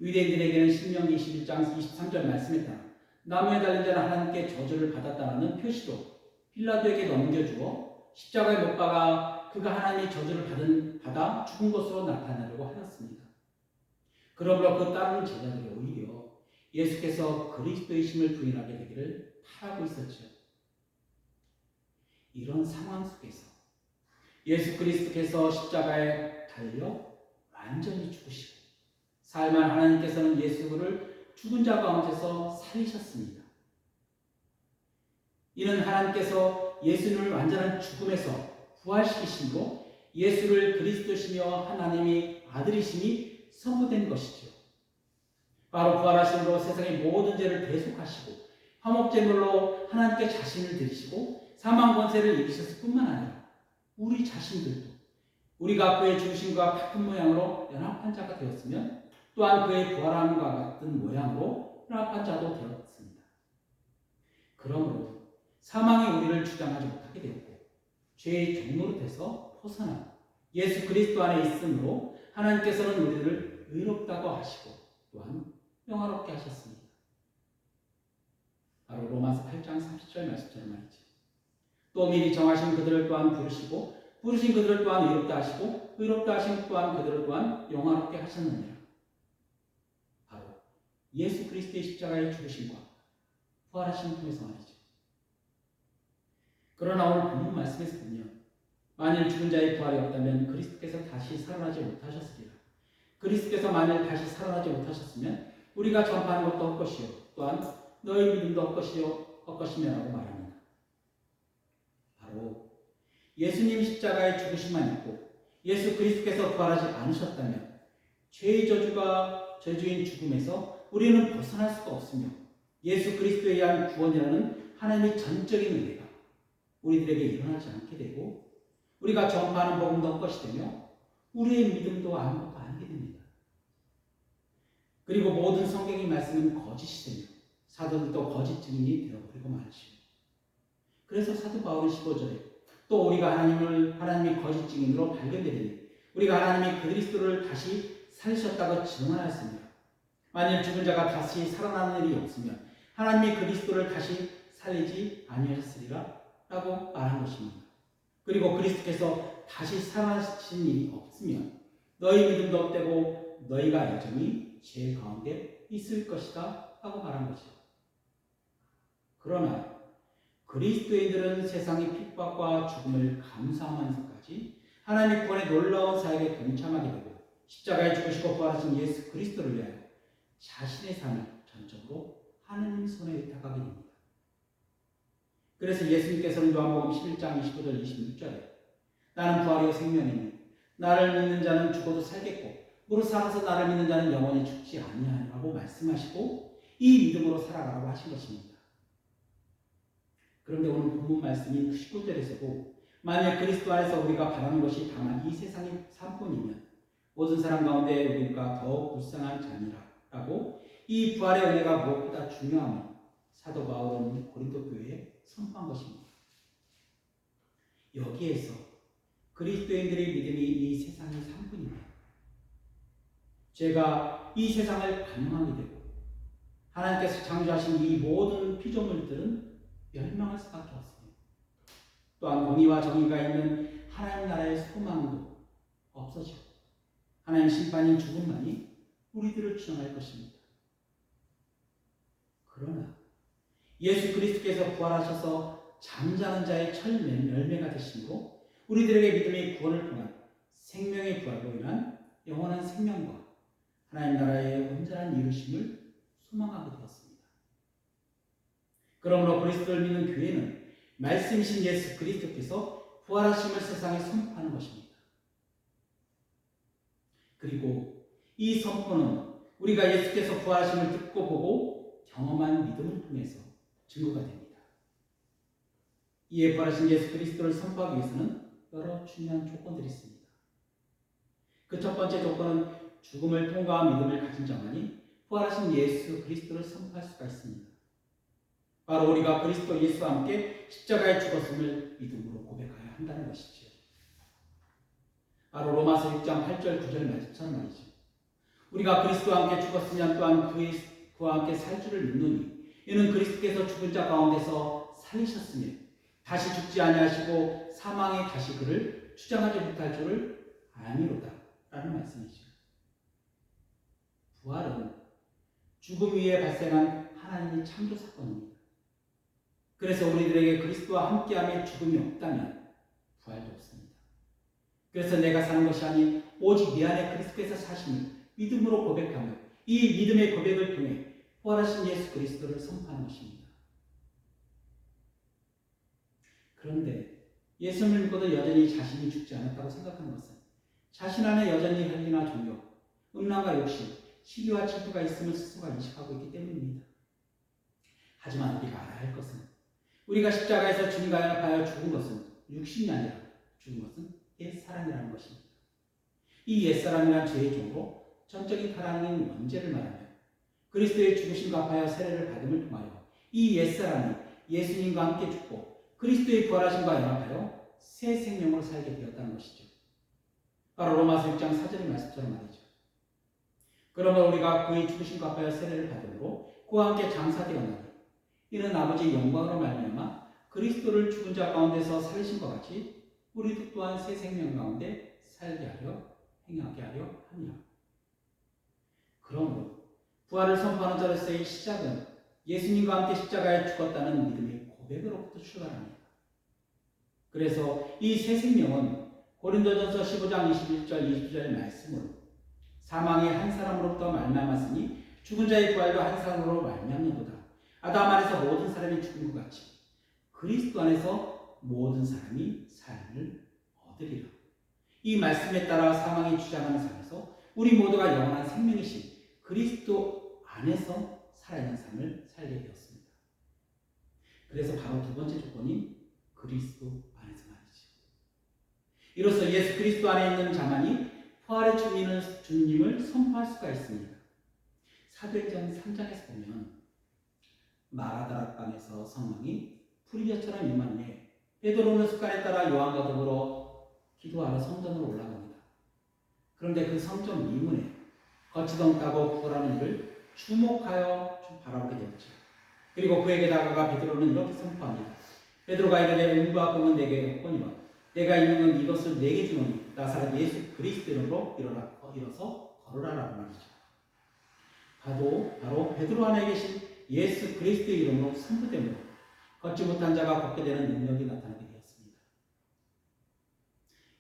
유대인들에게는 신명기 21장 23절 말씀에 따라 나무에 달린 자는 하나님께 저주를 받았다는 표시로 빌라도에게 넘겨주어 십자가에 못 박아 그가 하나님의 저주를 받아 죽은 것으로 나타내려고 하였습니다. 그러므로 그 따르는 제자들이 오히려 예수께서 그리스도이심을 부인하게 되기를 바라고 있었죠. 이런 상황 속에서 예수 그리스도께서 십자가에 달려 완전히 죽으시고 살만 하나님께서는 예수를 죽은 자 가운데서 살리셨습니다. 이는 하나님께서 예수를 완전한 죽음에서 부활시키심으로 예수를 그리스도시며 하나님의 아들이심이 선포된 것이죠. 바로 부활하심으로 세상의 모든 죄를 대속하시고 화목제물로 하나님께 자신을 드리시고 사망 권세를 이기셨을 뿐만 아니라 우리 자신들도 우리가 그의 죽으심과 같은 모양으로 연합한 자가 되었으면 또한 그의 부활함과 같은 모양으로 연합한 자도 되었습니다. 그러므로 사망이 우리를 주장하지 못하게 되었고 죄의 종로로 돼서 벗어나 예수 그리스도 안에 있으므로 하나님께서는 우리를 의롭다고 하시고 또한 평화롭게 하셨습니다. 바로 로마서 8장 30절 말씀처럼 말이죠. 또 미리 정하신 그들을 또한 부르시고 부르신 그들을 또한 의롭다 하시고 의롭다 하신 또한 그들을 또한 영화롭게 하셨느니라. 바로 예수 그리스도의 십자가의 죽으심과 부활하심을 통해서 말이죠. 그러나 오늘 본문 말씀에서 보면 만일 죽은 자의 부활이 없다면 그리스도께서 다시 살아나지 못하셨으리라. 그리스도께서 만일 다시 살아나지 못하셨으면 우리가 전파하는 것도 헛것이요 또한 너희 믿음도 헛것이며라고 말합니다. 바로 예수님 십자가의 죽으심만 있고 예수 그리스도께서 부활하지 않으셨다면 죄의 저주인 죽음에서 우리는 벗어날 수가 없으며 예수 그리스도에 의한 구원이라는 하나님의 전적인 은혜가 우리들에게 일어나지 않게 되고 우리가 전파하는 복음도 헛것이 되며 우리의 믿음도 아무것도 아니게 됩니다. 그리고 모든 성경의 말씀은 거짓이 되며 사도들도 거짓 증인이 되어버리고 말이죠. 그래서 사도 바울은 15절에 또 우리가 하나님의 거짓 증인으로 발견되리니 우리가 하나님이 그리스도를 다시 살리셨다고 증언하였습니다. 만일 죽은 자가 다시 살아나는 일이 없으면 하나님이 그리스도를 다시 살리지 아니하셨으리라 라고 말한 것입니다. 그리고 그리스도께서 다시 살아나신 일이 없으면 너희 믿음도 헛되고 너희가 여전히 죄 가운데 있을 것이다 라고 말한 것이죠. 그러나 그리스도인들은 세상의 핍박과 죽음을 감수하면서까지 하나님의 구원의 놀라운 사역에 동참하게 되고 십자가에 죽으시고 부활하신 예수 그리스도를 위하여 자신의 삶을 전적으로 하나님 손에 의탁하게 됩니다. 그래서 예수님께서는 요한복음 11장 25절 26절에 나는 부활이요 생명이니 나를 믿는 자는 죽어도 살겠고 무릇 살아서 나를 믿는 자는 영원히 죽지 아니하리라고 말씀하시고 이 믿음으로 살아가라고 하신 것입니다. 그런데 오늘 본문 말씀인 19절에서도 만약 그리스도 안에서 우리가 바라는 것이 다만 이 세상의 삶뿐이면 모든 사람 가운데 우리가 더욱 불쌍한 자니라라고 이 부활의 은혜가 무엇보다 중요함을 사도 바울은 고린도 교회에 선포한 것입니다. 여기에서 그리스도인들의 믿음이 이 세상의 삶뿐이면 죄가 이 세상을 관영하게 되고 하나님께서 창조하신 이 모든 피조물들은 멸망할 수밖에 없습니다. 또한 공의와 정의가 있는 하나님 나라의 소망도 없어지고 하나님 심판인 죽음만이 우리들을 주장할 것입니다. 그러나 예수 그리스도께서 부활하셔서 잠자는 자의 첫 열매가 되심으로 우리들에게 믿음의 구원을 통한 생명의 부활로 인한 영원한 생명과 하나님 나라의 온전한 이루심을 소망하게 되었습니다. 그러므로 그리스도를 믿는 교회는 말씀이신 예수 그리스도께서 부활하심을 세상에 선포하는 것입니다. 그리고 이 선포는 우리가 예수께서 부활하심을 듣고 보고 경험한 믿음을 통해서 증거가 됩니다. 이에 부활하신 예수 그리스도를 선포하기 위해서는 여러 중요한 조건들이 있습니다. 그 첫 번째 조건은 죽음을 통과한 믿음을 가진 자만이 부활하신 예수 그리스도를 선포할 수가 있습니다. 바로 우리가 그리스도 예수와 함께 십자가에 죽었음을 믿음으로 고백해야 한다는 것이죠. 바로 로마서 6장 8절 9절 말씀처럼 말이죠. 우리가 그리스도와 함께 죽었으면 또한 그와 함께 살 줄을 믿노니 이는 그리스도께서 죽은 자 가운데서 살리셨으며 다시 죽지 아니하시고 사망에 다시 그를 주장하지 못할 줄을 아니로다 라는 말씀이죠. 부활은 죽음 위에 발생한 하나님의 창조 사건입니다. 그래서 우리들에게 그리스도와 함께함에 죽음이 없다면 부활도 없습니다. 그래서 내가 사는 것이 아닌 오직 내 안에 그리스도께서 사심을 믿음으로 고백하며 이 믿음의 고백을 통해 부활하신 예수 그리스도를 선포하는 것입니다. 그런데 예수를 믿고도 여전히 자신이 죽지 않았다고 생각하는 것은 자신 안에 여전히 혈기나 종교, 음란과 욕심, 시기와 질투가 있음을 스스로가 인식하고 있기 때문입니다. 하지만 우리가 알아야 할 것은 우리가 십자가에서 주님과 연합하여 죽은 것은 육신이 아니라 죽은 것은 옛사람이라는 것입니다. 이 옛사람이란 죄의 종으로 전적인 하나님 원죄를 말하며 그리스도의 죽으심과 합하여 세례를 받음을 통하여 이 옛사람이 예수님과 함께 죽고 그리스도의 부활하심과 연합하여 새 생명으로 살게 되었다는 것이죠. 바로 로마서 6장 4절의 말씀처럼 말이죠. 그러면 우리가 그의 죽으심과 합하여 세례를 받음으로 그와 함께 장사되었나니 이는 아버지의 영광으로 말미암아 그리스도를 죽은 자 가운데서 살리신 것 같이 우리도 또한 새 생명 가운데 살게 하려 행하게 하려 함이라. 그러므로 부활을 선포하는 자로서의 시작은 예수님과 함께 십자가에 죽었다는 믿음의 고백으로부터 출발합니다. 그래서 이 새 생명은 고린도전서 15장 21절 22절 말씀으로 사망의 한 사람으로부터 말미암았으니 죽은 자의 부활도 한 사람으로 말미암는도다. 아담 안에서 모든 사람이 죽은 것 같이 그리스도 안에서 모든 사람이 삶을 얻으리라. 이 말씀에 따라 사망이 주장하는 삶에서 우리 모두가 영원한 생명이신 그리스도 안에서 살아있는 삶을 살게 되었습니다. 그래서 바로 두 번째 조건인 그리스도 안에서 말이죠. 이로써 예수 그리스도 안에 있는 자만이 부활의 주님을 선포할 수가 있습니다. 사도행전 3장에서 보면 마라다락 방에서 성령이 불이처럼 임하니 베드로는 습관에 따라 요한과 더불어 기도하러 성전으로 올라갑니다. 그런데 그 성전 이문에 거치던 타고 구걸하는 이를 주목하여 바라보게 되었죠. 그리고 그에게 다가가 베드로는 이렇게 선포합니다. 베드로가 이르되 은과 금은 내게 없거니와 내가 있는 건 이것을 내게 주노니 나사렛 예수 그리스도 이름으로 일어서 걸으라라고 말이죠. 바로 베드로 안에 계신 예수 그리스도의 이름으로 선포됨으로 걷지 못한 자가 걷게 되는 능력이 나타나게 되었습니다.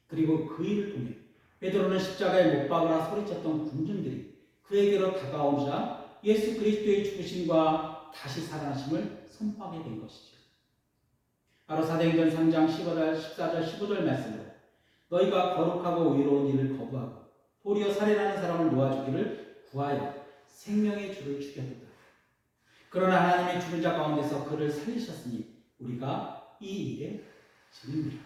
그리고 그 일을 통해 베드로는 십자가에 못 박으라 소리쳤던 군중들이 그에게로 다가오자 예수 그리스도의 죽으심과 다시 살아나심을 선포하게 된 것이죠. 바로 사도행전 3장 14절 15절 말씀으로 너희가 거룩하고 의로운 일을 거부하고 도리어 살인하는 사람을 놓아주기를 구하여 생명의 주를 죽였도다. 그러나 하나님의 죽은 자 가운데서 그를 살리셨으니 우리가 이 일의 증인이라.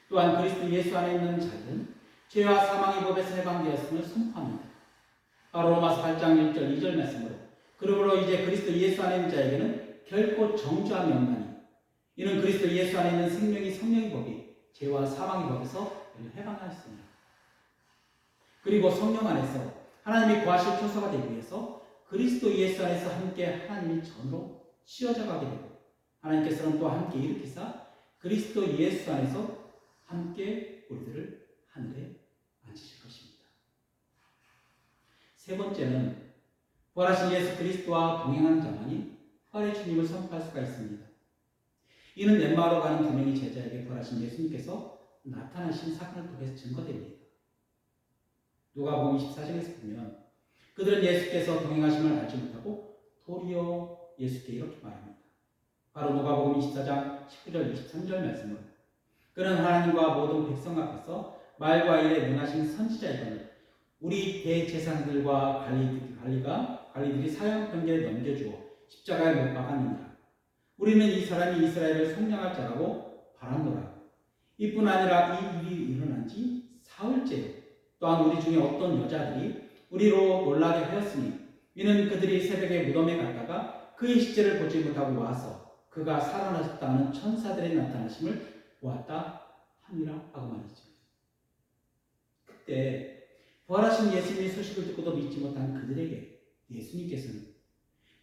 또한 그리스도 예수 안에 있는 자들은 죄와 사망의 법에서 해방되었음을 선포합니다. 바로 로마서 8장 1절 2절 말씀으로 그러므로 이제 그리스도 예수 안에 있는 자에게는 결코 정죄함이 없나니 이는 그리스도 예수 안에 있는 생명이 성령의 법이 죄와 사망의 법에서 해방하였습니다. 그리고 성령 안에서 하나님이 거하실 초소가 되기 위해서 그리스도 예수 안에서 함께 하나님의 전으로 씌워져 가게 되고 하나님께서는 또 함께 일으키사 그리스도 예수 안에서 함께 우리들을 하늘에 앉히실 것입니다. 세 번째는 부활하신 예수 그리스도와 동행하는 자만이 부활의 주님을 선포할 수가 있습니다. 이는 엠마오로 가는 두 명의 제자에게 부활하신 예수님께서 나타나신 사건을 통해서 증거됩니다. 누가복음 24장에서 보면 그들은 예수께서 동행하심을 알지 못하고 도리어 예수께 이렇게 말합니다. 바로 누가복음 24장 19절 23절 말씀으로 그는 하나님과 모든 백성 앞에서 말과 일에 능하신 선지자이거늘 우리 대제사장들과 관리들이 사형 편결에 넘겨주어 십자가에 못 박았느니라. 우리는 이 사람이 이스라엘을 속량할 자라고 바랐노라. 이뿐 아니라 이 일이 일어난 지 사흘째 또한 우리 중에 어떤 여자들이 우리로 놀라게 하였으니 이는 그들이 새벽에 무덤에 갔다가 그의 시체를 보지 못하고 와서 그가 살아나셨다는 천사들의 나타나심을 보았다 함이라 하고 말이죠. 그때 부활하신 예수님의 소식을 듣고도 믿지 못한 그들에게 예수님께서는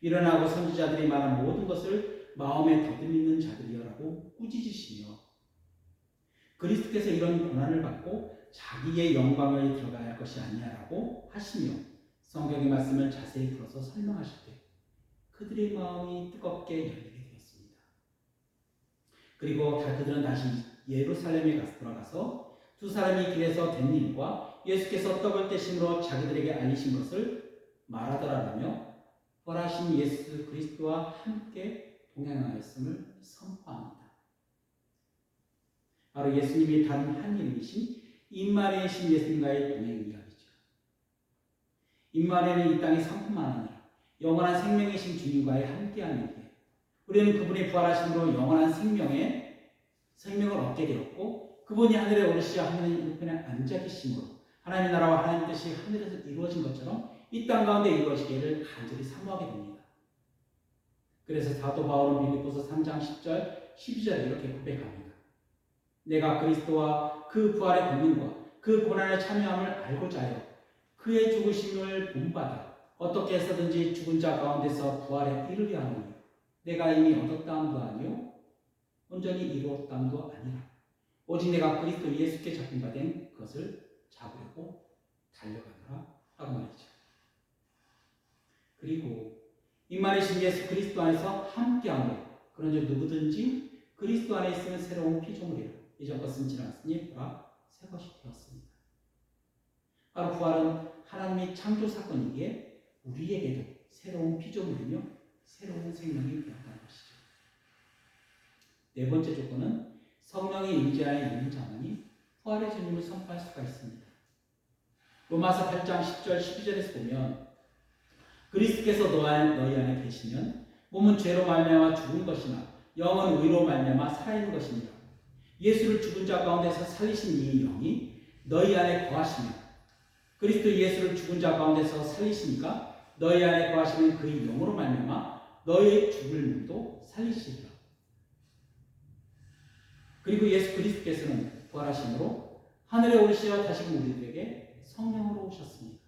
일어나고 선지자들이 말한 모든 것을 마음에 더듬이는 자들이여라고 꾸짖으시며 그리스도께서 이런 고난을 받고 자기의 영광을 들어가야 할 것이 아니야라고 하시며 성경의 말씀을 자세히 풀어서 설명하실 때 그들의 마음이 뜨겁게 열리게 되었습니다. 그리고 그들은 다시 예루살렘에 돌아가서 두 사람이 길에서 된 일과 예수께서 떡을 떼심으로 자기들에게 알리신 것을 말하더라라며 부활하신 예수 그리스도와 함께 동행하였음을 선포합니다. 바로 예수님이 단 한 이름이신 임마누엘이신 예수님과의 동행 이야기죠. 임마누엘은 이 땅의 상품만 아니라 영원한 생명이신 주님과의 함께하는 길. 우리는 그분의 부활하심으로 영원한 생명을 얻게 되었고 그분이 하늘에 오르시어 하나님 우편에 앉아 계심으로 하나님의 나라와 하나님의 뜻이 하늘에서 이루어진 것처럼 이 땅 가운데 이루어지기를 간절히 사모하게 됩니다. 그래서 사도 바울은 빌립보서 3장 10절 12절에 이렇게 고백합니다. 내가 그리스도와 그 부활의 권능과 그 고난에 참여함을 알고자 하여 그의 죽으심을 본받아 어떻게 해서든지 죽은 자 가운데서 부활에 이르려 하노니 내가 이미 얻었다함도 아니요 온전히 이루었다함도 아니라 오직 내가 그리스도 예수께 잡힌 바 된 것을 잡으려고 달려가노라 하고 말이죠. 그리고 임마누엘이신 예수 그리스도 안에서 함께하므로 그런즉 누구든지 그리스도 안에 있으면 새로운 피조물이라 이전 것은 지나갔으니 보라 새 것이 되었습니다. 바로 부활은 하나님의 창조 사건이기에 우리에게도 새로운 피조물이며 새로운 생명이 되었다는 것이죠. 네 번째 조건은 성령의 임재하에 있는 자만이 부활의 주님을 선포할 수가 있습니다. 로마서 8장 10절 12절에서 보면 그리스도께서 너희 안에 계시면 몸은 죄로 말미암아 죽은 것이나 영은 의로 말미암아 살아있는 것이니라. 예수를 죽은 자 가운데서 살리신 이 영이 너희 안에 거하시며 그리스도 예수를 죽은 자 가운데서 살리시니까 너희 안에 거하시는 그의 영으로 말미암아 너희의 죽을 몸도 살리시리라. 그리고 예수 그리스도께서는 부활하심으로 하늘에 오르시어 다시금 우리들에게 성령으로 오셨습니다.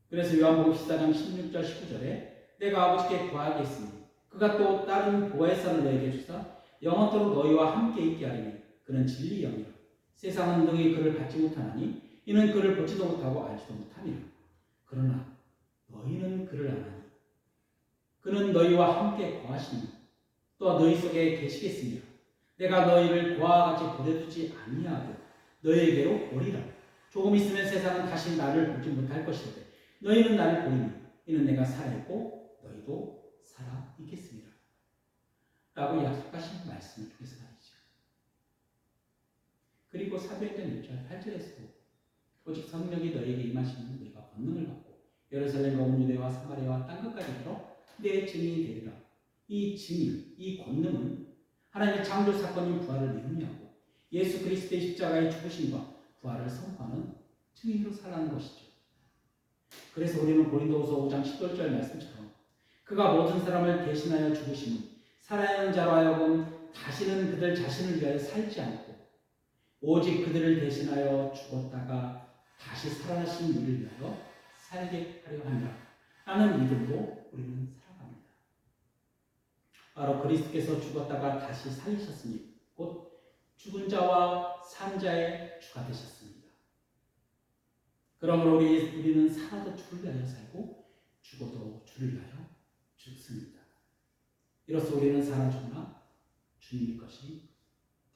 그래서 요한복음 14장 16절 19절에 내가 아버지께 구하겠으니 그가 또 다른 보혜사를 너에게 주사 영원토록 너희와 함께 있게 하리니 그는 진리 영이라. 세상은 너희 그를 받지 못하나니 이는 그를 보지도 못하고 알지도 못함이라. 그러나 너희는 그를 아나니 그는 너희와 함께 거하시니 또 너희 속에 계시겠으니라. 내가 너희를 고아와 같이 보내두지 아니하고 너희에게로 오리라. 조금 있으면 세상은 다시 나를 보지 못할 것이되 너희는 나를 보리니 이는 내가 살아있고 너희도 살아있겠습니다. 라고 약속하신 말씀을 통해서 말이죠. 그리고 사도행전 1절 8절에서도 오직 성령이 너희에게 임하시면 너희가 권능을 받고 예루살렘과 온 유대와 사마리아와 땅끝까지 이르러 내 증인이 되리라. 이 증인, 이 권능은 하나님의 창조 사건인 부활을 의미하고 예수 그리스도의 십자가의 죽으심과 부활을 선포하는 증인으로 살아가는 것이죠. 그래서 우리는 고린도후서 5장 18절 말씀처럼 그가 모든 사람을 대신하여 죽으심은 살아있는 자로 하여금 다시는 그들 자신을 위하여 살지 않고 오직 그들을 대신하여 죽었다가 다시 살아나신 이를 위하여 살게 하려 한다 라는 믿음으로 우리는 살아갑니다. 바로 그리스도께서 죽었다가 다시 살리셨으니 곧 죽은 자와 산 자의 주가 되셨습니다. 그러므로 우리는 살아도 주를 위하여 살고 죽어도 주를 위하여 죽습니다. 이로써 우리는 살아 죽으나 주님의 것이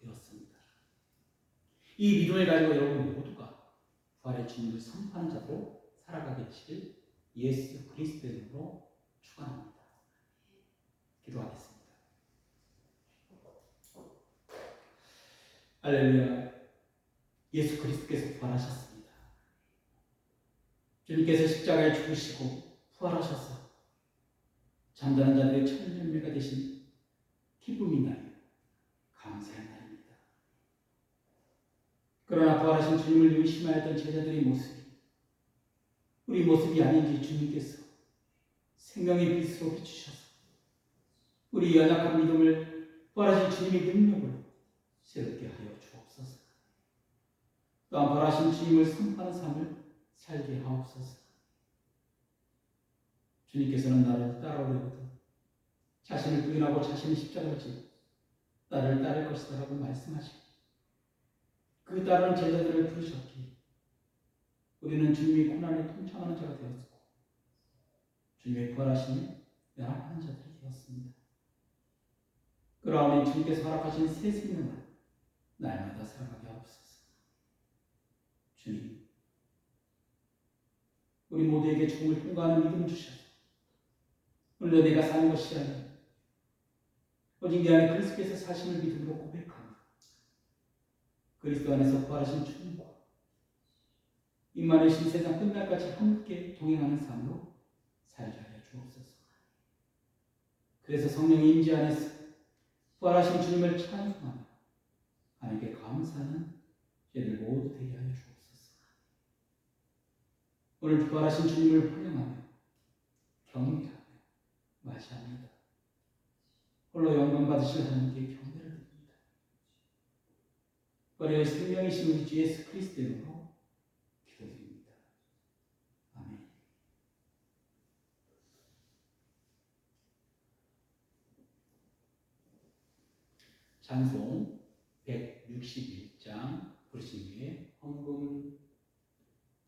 되었습니다. 이 믿음을 가지고 여러분 모두가 부활의 주님을 선포하는 자로 살아가게 되시길 예수 그리스도의 이름으로 축원합니다. 기도하겠습니다. 할렐루야. 예수 그리스도께서 부활하셨습니다. 주님께서 십자가에 죽으시고 부활하셔서 잠자는 자들의 첫 열매가 되신 기쁨의 날, 감사의 날입니다. 그러나 부활하신 주님을 의심하였던 제자들의 모습이 우리 모습이 아닌지 주님께서 생명의 빛으로 비추셔서 우리 연약한 믿음을 부활하신 주님의 능력으로 새롭게 하여 주옵소서. 또한 부활하신 주님을 선포하는 삶을 살게 하옵소서. 주님께서는 나를 따라오려거든 자신을 부인하고 자신의 십자가를 지고 나를 따를 것이다 라고 말씀하시고 그 따르는 제자들을 부르셨기에 우리는 주님의 고난에 동참하는 자가 되었고 주님의 부활하심에 연합하는 자들이 되었습니다. 그러하니 주님께서 허락하신 새 생명을 날마다 살아가게 하옵소서. 주님, 우리 모두에게 죽음을 통과하는 믿음을 주셔서 오늘도 내가 사는 것이 아니라 오직 내 안에 그리스도께서 사심을 믿음으로 고백하며 그리스도 안에서 부활하신 주님과 임마누엘 세상 끝날까지 함께 동행하는 삶으로 살게 하여 주옵소서. 그래서 성령의 임재 안에서 부활하신 주님을 찬송하며 하나님께 감사하는 저희들 모두 되게 하여 주옵소서. 오늘 부활하신 주님을 환영하며 경배하며 맞이합니다. 홀로 영광 받으실 하나님께 경배를 드립니다. 부활의 생명이신 우리 주 예수 그리스도의 이름으로 기도드립니다. 아멘. 찬송 161장 부르신 뒤에 헌금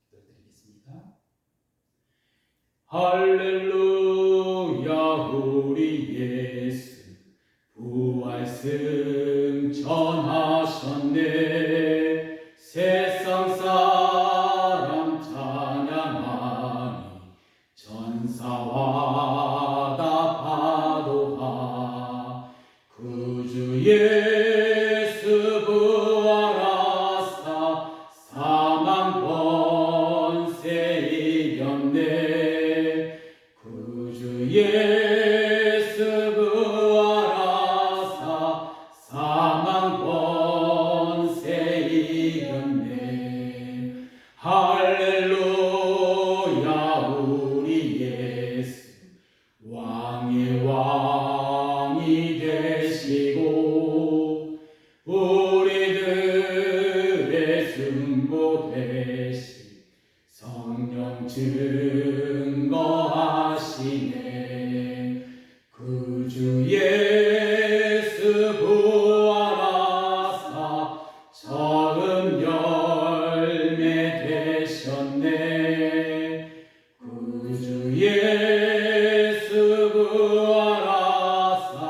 기도드리겠습니다. 할렐루야 우리 예수 부활승 전하셨네. 세상 사람 찬양하니 전사와 다 파도하 구주 예수 부활하사 사망 권세 이겼네. 구주 예수 부활하사 사망 권세 이겼네. 할렐루야 우리 예수 왕의 왕이 되시고 우리들의 중보 되시 성령 증거하시네. 구주 예수 부활하사 처음 열매 되셨네. 구주 예수 부활하사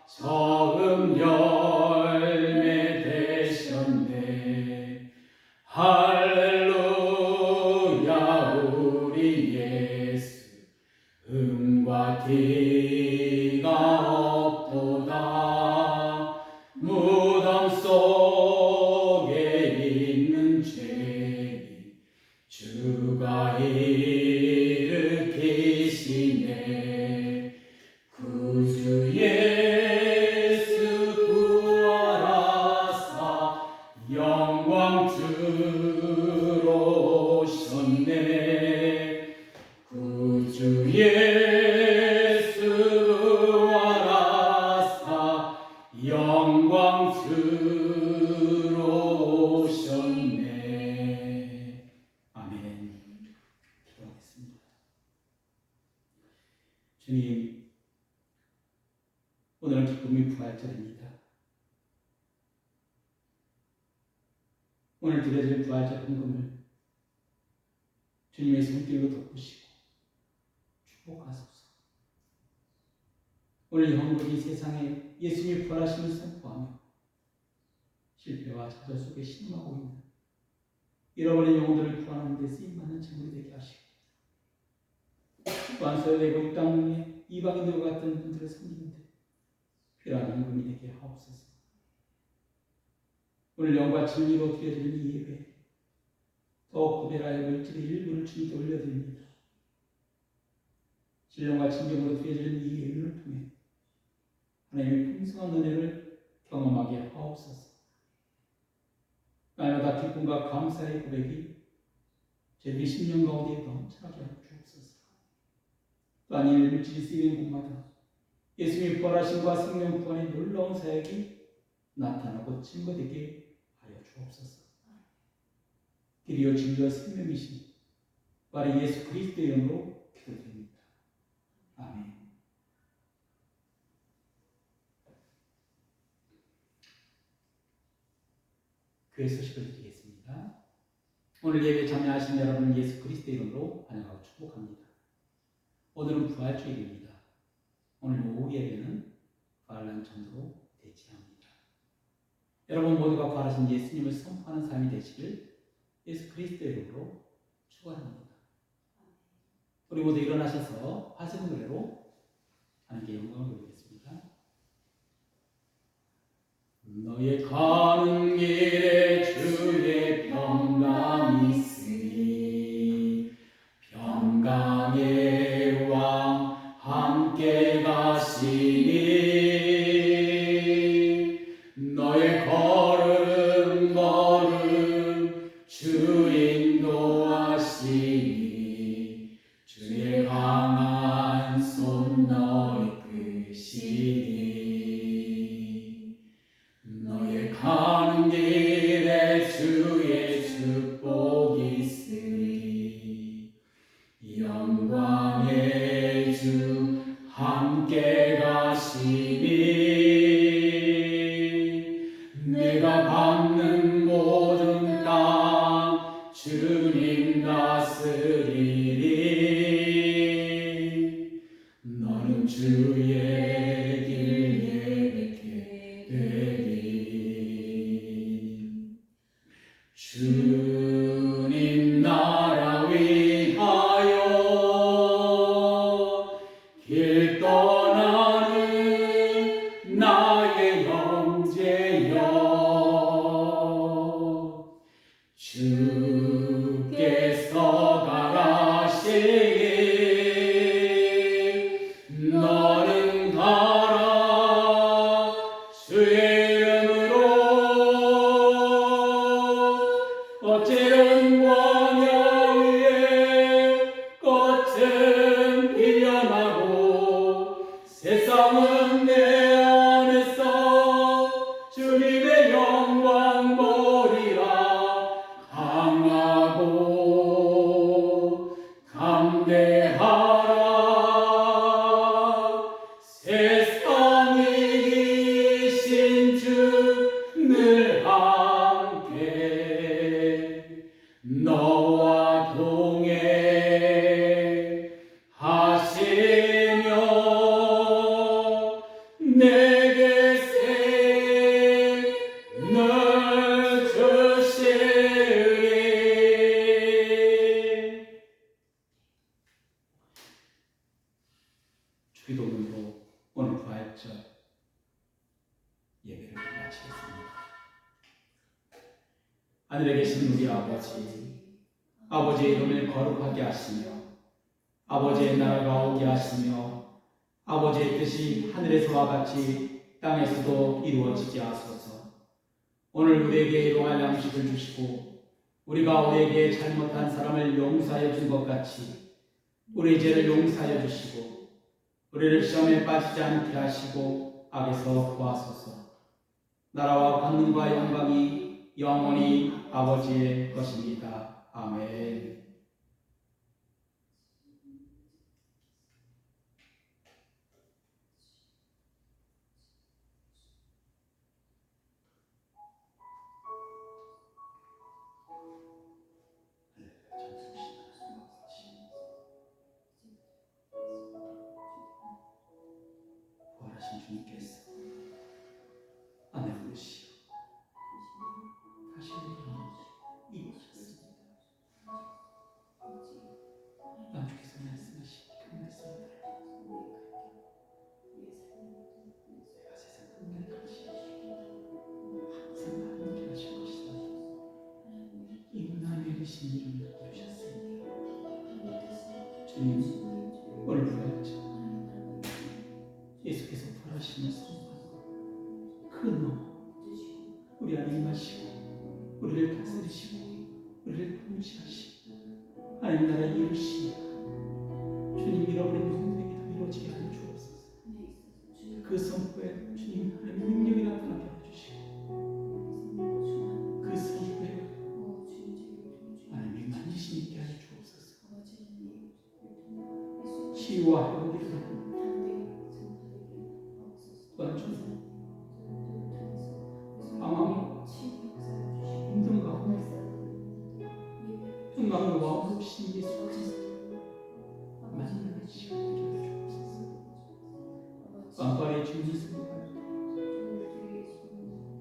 처음 열매 되셨네. 할렐루야 우리 예수 음과 티가 없도다. 무덤 속에 있는 죄 주가 일으키시네. 구주 예수 부활하사 영광 들어오셨네. 구주 예수 부활하사 영광 들어오셨네. 아멘. 기도하겠습니다. 주님, 오늘은 기쁨의 부활절입니다. 오늘 드려질 부활절 헌금을 주님의 손길로 덮으시고 축복하소서. 오늘 이 헌금이 세상에 예수님이 부활하심을 선포하며 실패와 좌절 속에 신음하고 있는 잃어버린 영혼들을 구하는 데 쓰임받는 제물이 되게 하시고, 또한 소외되고 이 땅에 이방인들과 같은 분들을 섬기는데 필요한 임금이 되게 하옵소서. 오늘 영과 진리로 드려지는 이 예배, 더욱 구별하여 물질의 일부를 주님께 올려드립니다. 신령과 진정으로 드려지는 이 예배를 통해 하나님의 풍성한 은혜를 경험하게 하옵소서. 날마다 기쁨과 감사의 고백이 저희들의 심령 가운데 넘쳐나게 하여 주옵소서. 또한 이 물질이 쓰이는 곳마다 예수님의 부활하심과 생명 구원의 놀라운 사역이 나타나고 증거되게 하여 주옵소서. 길이요 진리요 생명이신 바로 예수 그리스도의 이름으로 기도드립니다. 아멘. 교회 소식을 드리겠습니다. 오늘 예배 참여하신 여러분 예수 그리스도의 이름으로 환영하고 축복합니다. 오늘은 부활주일입니다. 오늘 오후 예배는 부활난 전도로 대치합니다. 여러분 모두가 부활하신 예수님을 선포하는 삶이 되시길 예수 그리스도의 이름으로 축원합니다. 우리 모두 일어나셔서 화성 노래로 하나님께 영광을 돌리겠습니다. 너의 가는 길에 주의 평강이 있으니 평강의 왕 함께 가시니 너의 걸음 걸음 주 인도하시니 주의 강한 손 너를 이끄시니 너의 가는 길에 주의 축복이 있으니 영광의 주 함께 가시니 내가 받는 모든 땅 주님 다스리리 너는 주의 길 예배게 되리 주님 나라 위하여 길 떠나는 나의 형제여 주께서 가라시니 너는 가라 주의 이름으로 어찌른 광야 위에 겉은 비련하고 세상은 내 안에서 주님의 영광 보리라 강하고 담대하라 세상 이기신 주 늘 함께 너와 동행하시며 내게 생을 주시리. 주기도문으로 오늘 부활절 예배를 마치겠습니다. 하늘에 계신 우리 아버지의 이름을 거룩하게 하시며 아버지의 나라가 오게 하시며 아버지의 뜻이 하늘에서와 같이 땅에서도 이루어지게 하소서. 오늘 우리에게 일용할 양식을 주시고 우리가 우리에게 잘못한 사람을 용서하여 준 것 같이 우리의 죄를 용서하여 주시고 우리를 시험에 빠지지 않게 하시고 악에서 구하소서. 나라와 권능과 영광이 영원히 아버지의 것입니다. 아멘. 부활하신 주님께서 하늘 오시어 다시 우리를 이루셨습니다. 주님 오늘 부활절 예수께서 부활하시는 순간 그 너무 우리 안에 임하시고 우리를 다스리시고 우리를 통치하시고 하나님 나라 이루시니 주님 잃어버린 영혼에게도 이루어지게 하여 주옵소서. 그 선포에 주님 하나님 능력이 나타나게 해주시고 그 선포에 하나님의 만지심 있게 하여 주옵소서. 치유와 회복이 일어나고 또한 주님 방황 힘든 가운데 평강과 왕으로신 예수 그리스도 만나는 시간을 주옵소서. 빵빠레 주님 승리할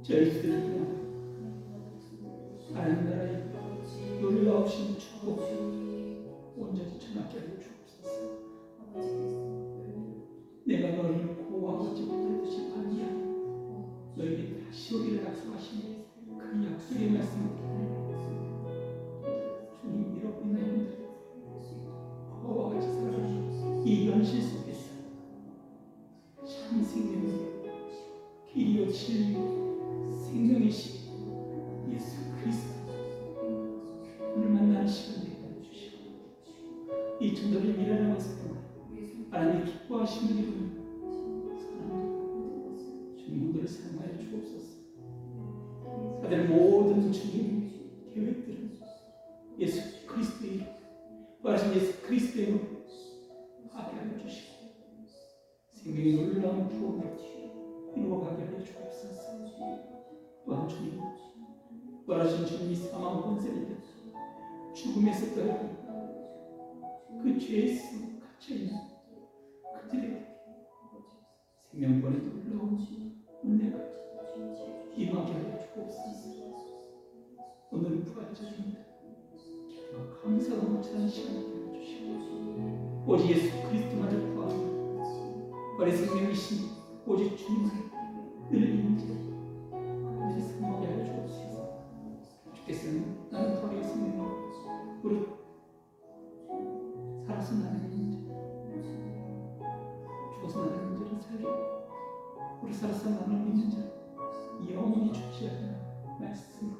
저희들을 위하여 하나님 나라의 놀라우신 축복 온전히 전하게 하여 주옵소서. 내가 너를 보호하지 못하듯이 반기하여 너에게 다시 오기를 약속하시니 그 약속의 말씀을 주님 잃어버린 영혼들 보호와 같이 살아가는 이 현실 속에서 참 생명의 길이요 진리요 생명이신 예수 그리스도 오늘 만나는 시간 되게 해주시고 이 전도를 밀어나가서 하나님 기뻐하시는 이름으로 사랑합니다. 주님 오늘을 사랑하여 주옵소서. 다들 모든 주님 계획들은 예수 그리스도의 이름 부활하신 예수 부활하신 예수 그리스도의 이름 파괴하여 주시고 생명의 놀라운 구원을 이루어가게 하여 주옵소서. 또한 주님 부활하신 주님이 사망 권세를 이겨 죽음에서 떠나고 그 죄에서 갇혀있는 그들에게 생명권의 놀라운 은혜가 임하게 하여 주옵소서. 오늘은 부활절입니다. 감사가 넘치는 시간을 되어주시고 오직 예수 그리스도만을 구하며 부활의 생명이신 오직 주님을 늘 인지하고 늘 사모하게 하여 주옵소서. 주께서는 나는 부활의 생명을 무릇 살아서 나는 인자 죽어서 나는 인자를 살리고 우리 살아서 나는 믿는 자 영원히 죽지 않는 말씀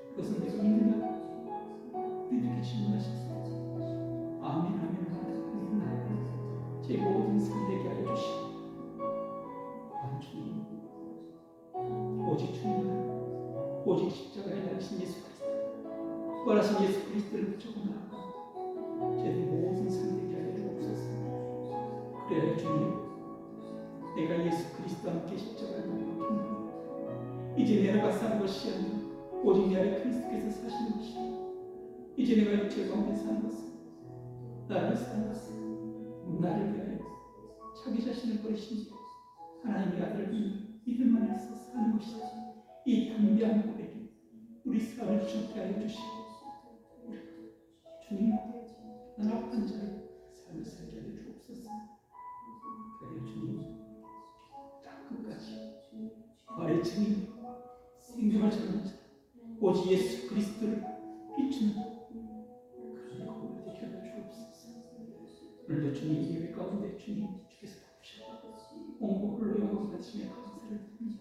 그것은 내가 믿느냐고 믿게 질문하셨습니다. 아멘 아멘 아멘. 제 모든 삶되게 하여 주시고 주님 오직 주님은 오직 십자가에 달리신 예수 그리스도 부활하신 예수 그리스도를 붙잡고 나아가 제 모든 삶되게 하여 주옵소서. 그래야 주님 내가 예수 그리스도와 함께 십자가에 못 박힌다. 이제 내가 사는 것이 아니라 오직 내 안에 그리스도께서 사시는 것이다. 이제 내가 육체 가운데 사는 것은 나를 사는 것은 나를 위하여 자기 자신을 버리신 지 하나님의 아들을 믿음 안에서 사는 것이다. 이 담대한 고백이 우리 삶을 주게 하여 주시고 주님 난 악한 자의 삶을 살게 하여 주옵소서. 그래야 주님 끝까지 부활의 증인 생명을 전하는 자 오직 예수 그리스도를 비추는 그런 고백을 되게 하여 주옵소서. 오늘도 주님 예배 가운데 주님 주께서 바꾸셔서 온 홀로 영광 받으시며 감사를 드립니다.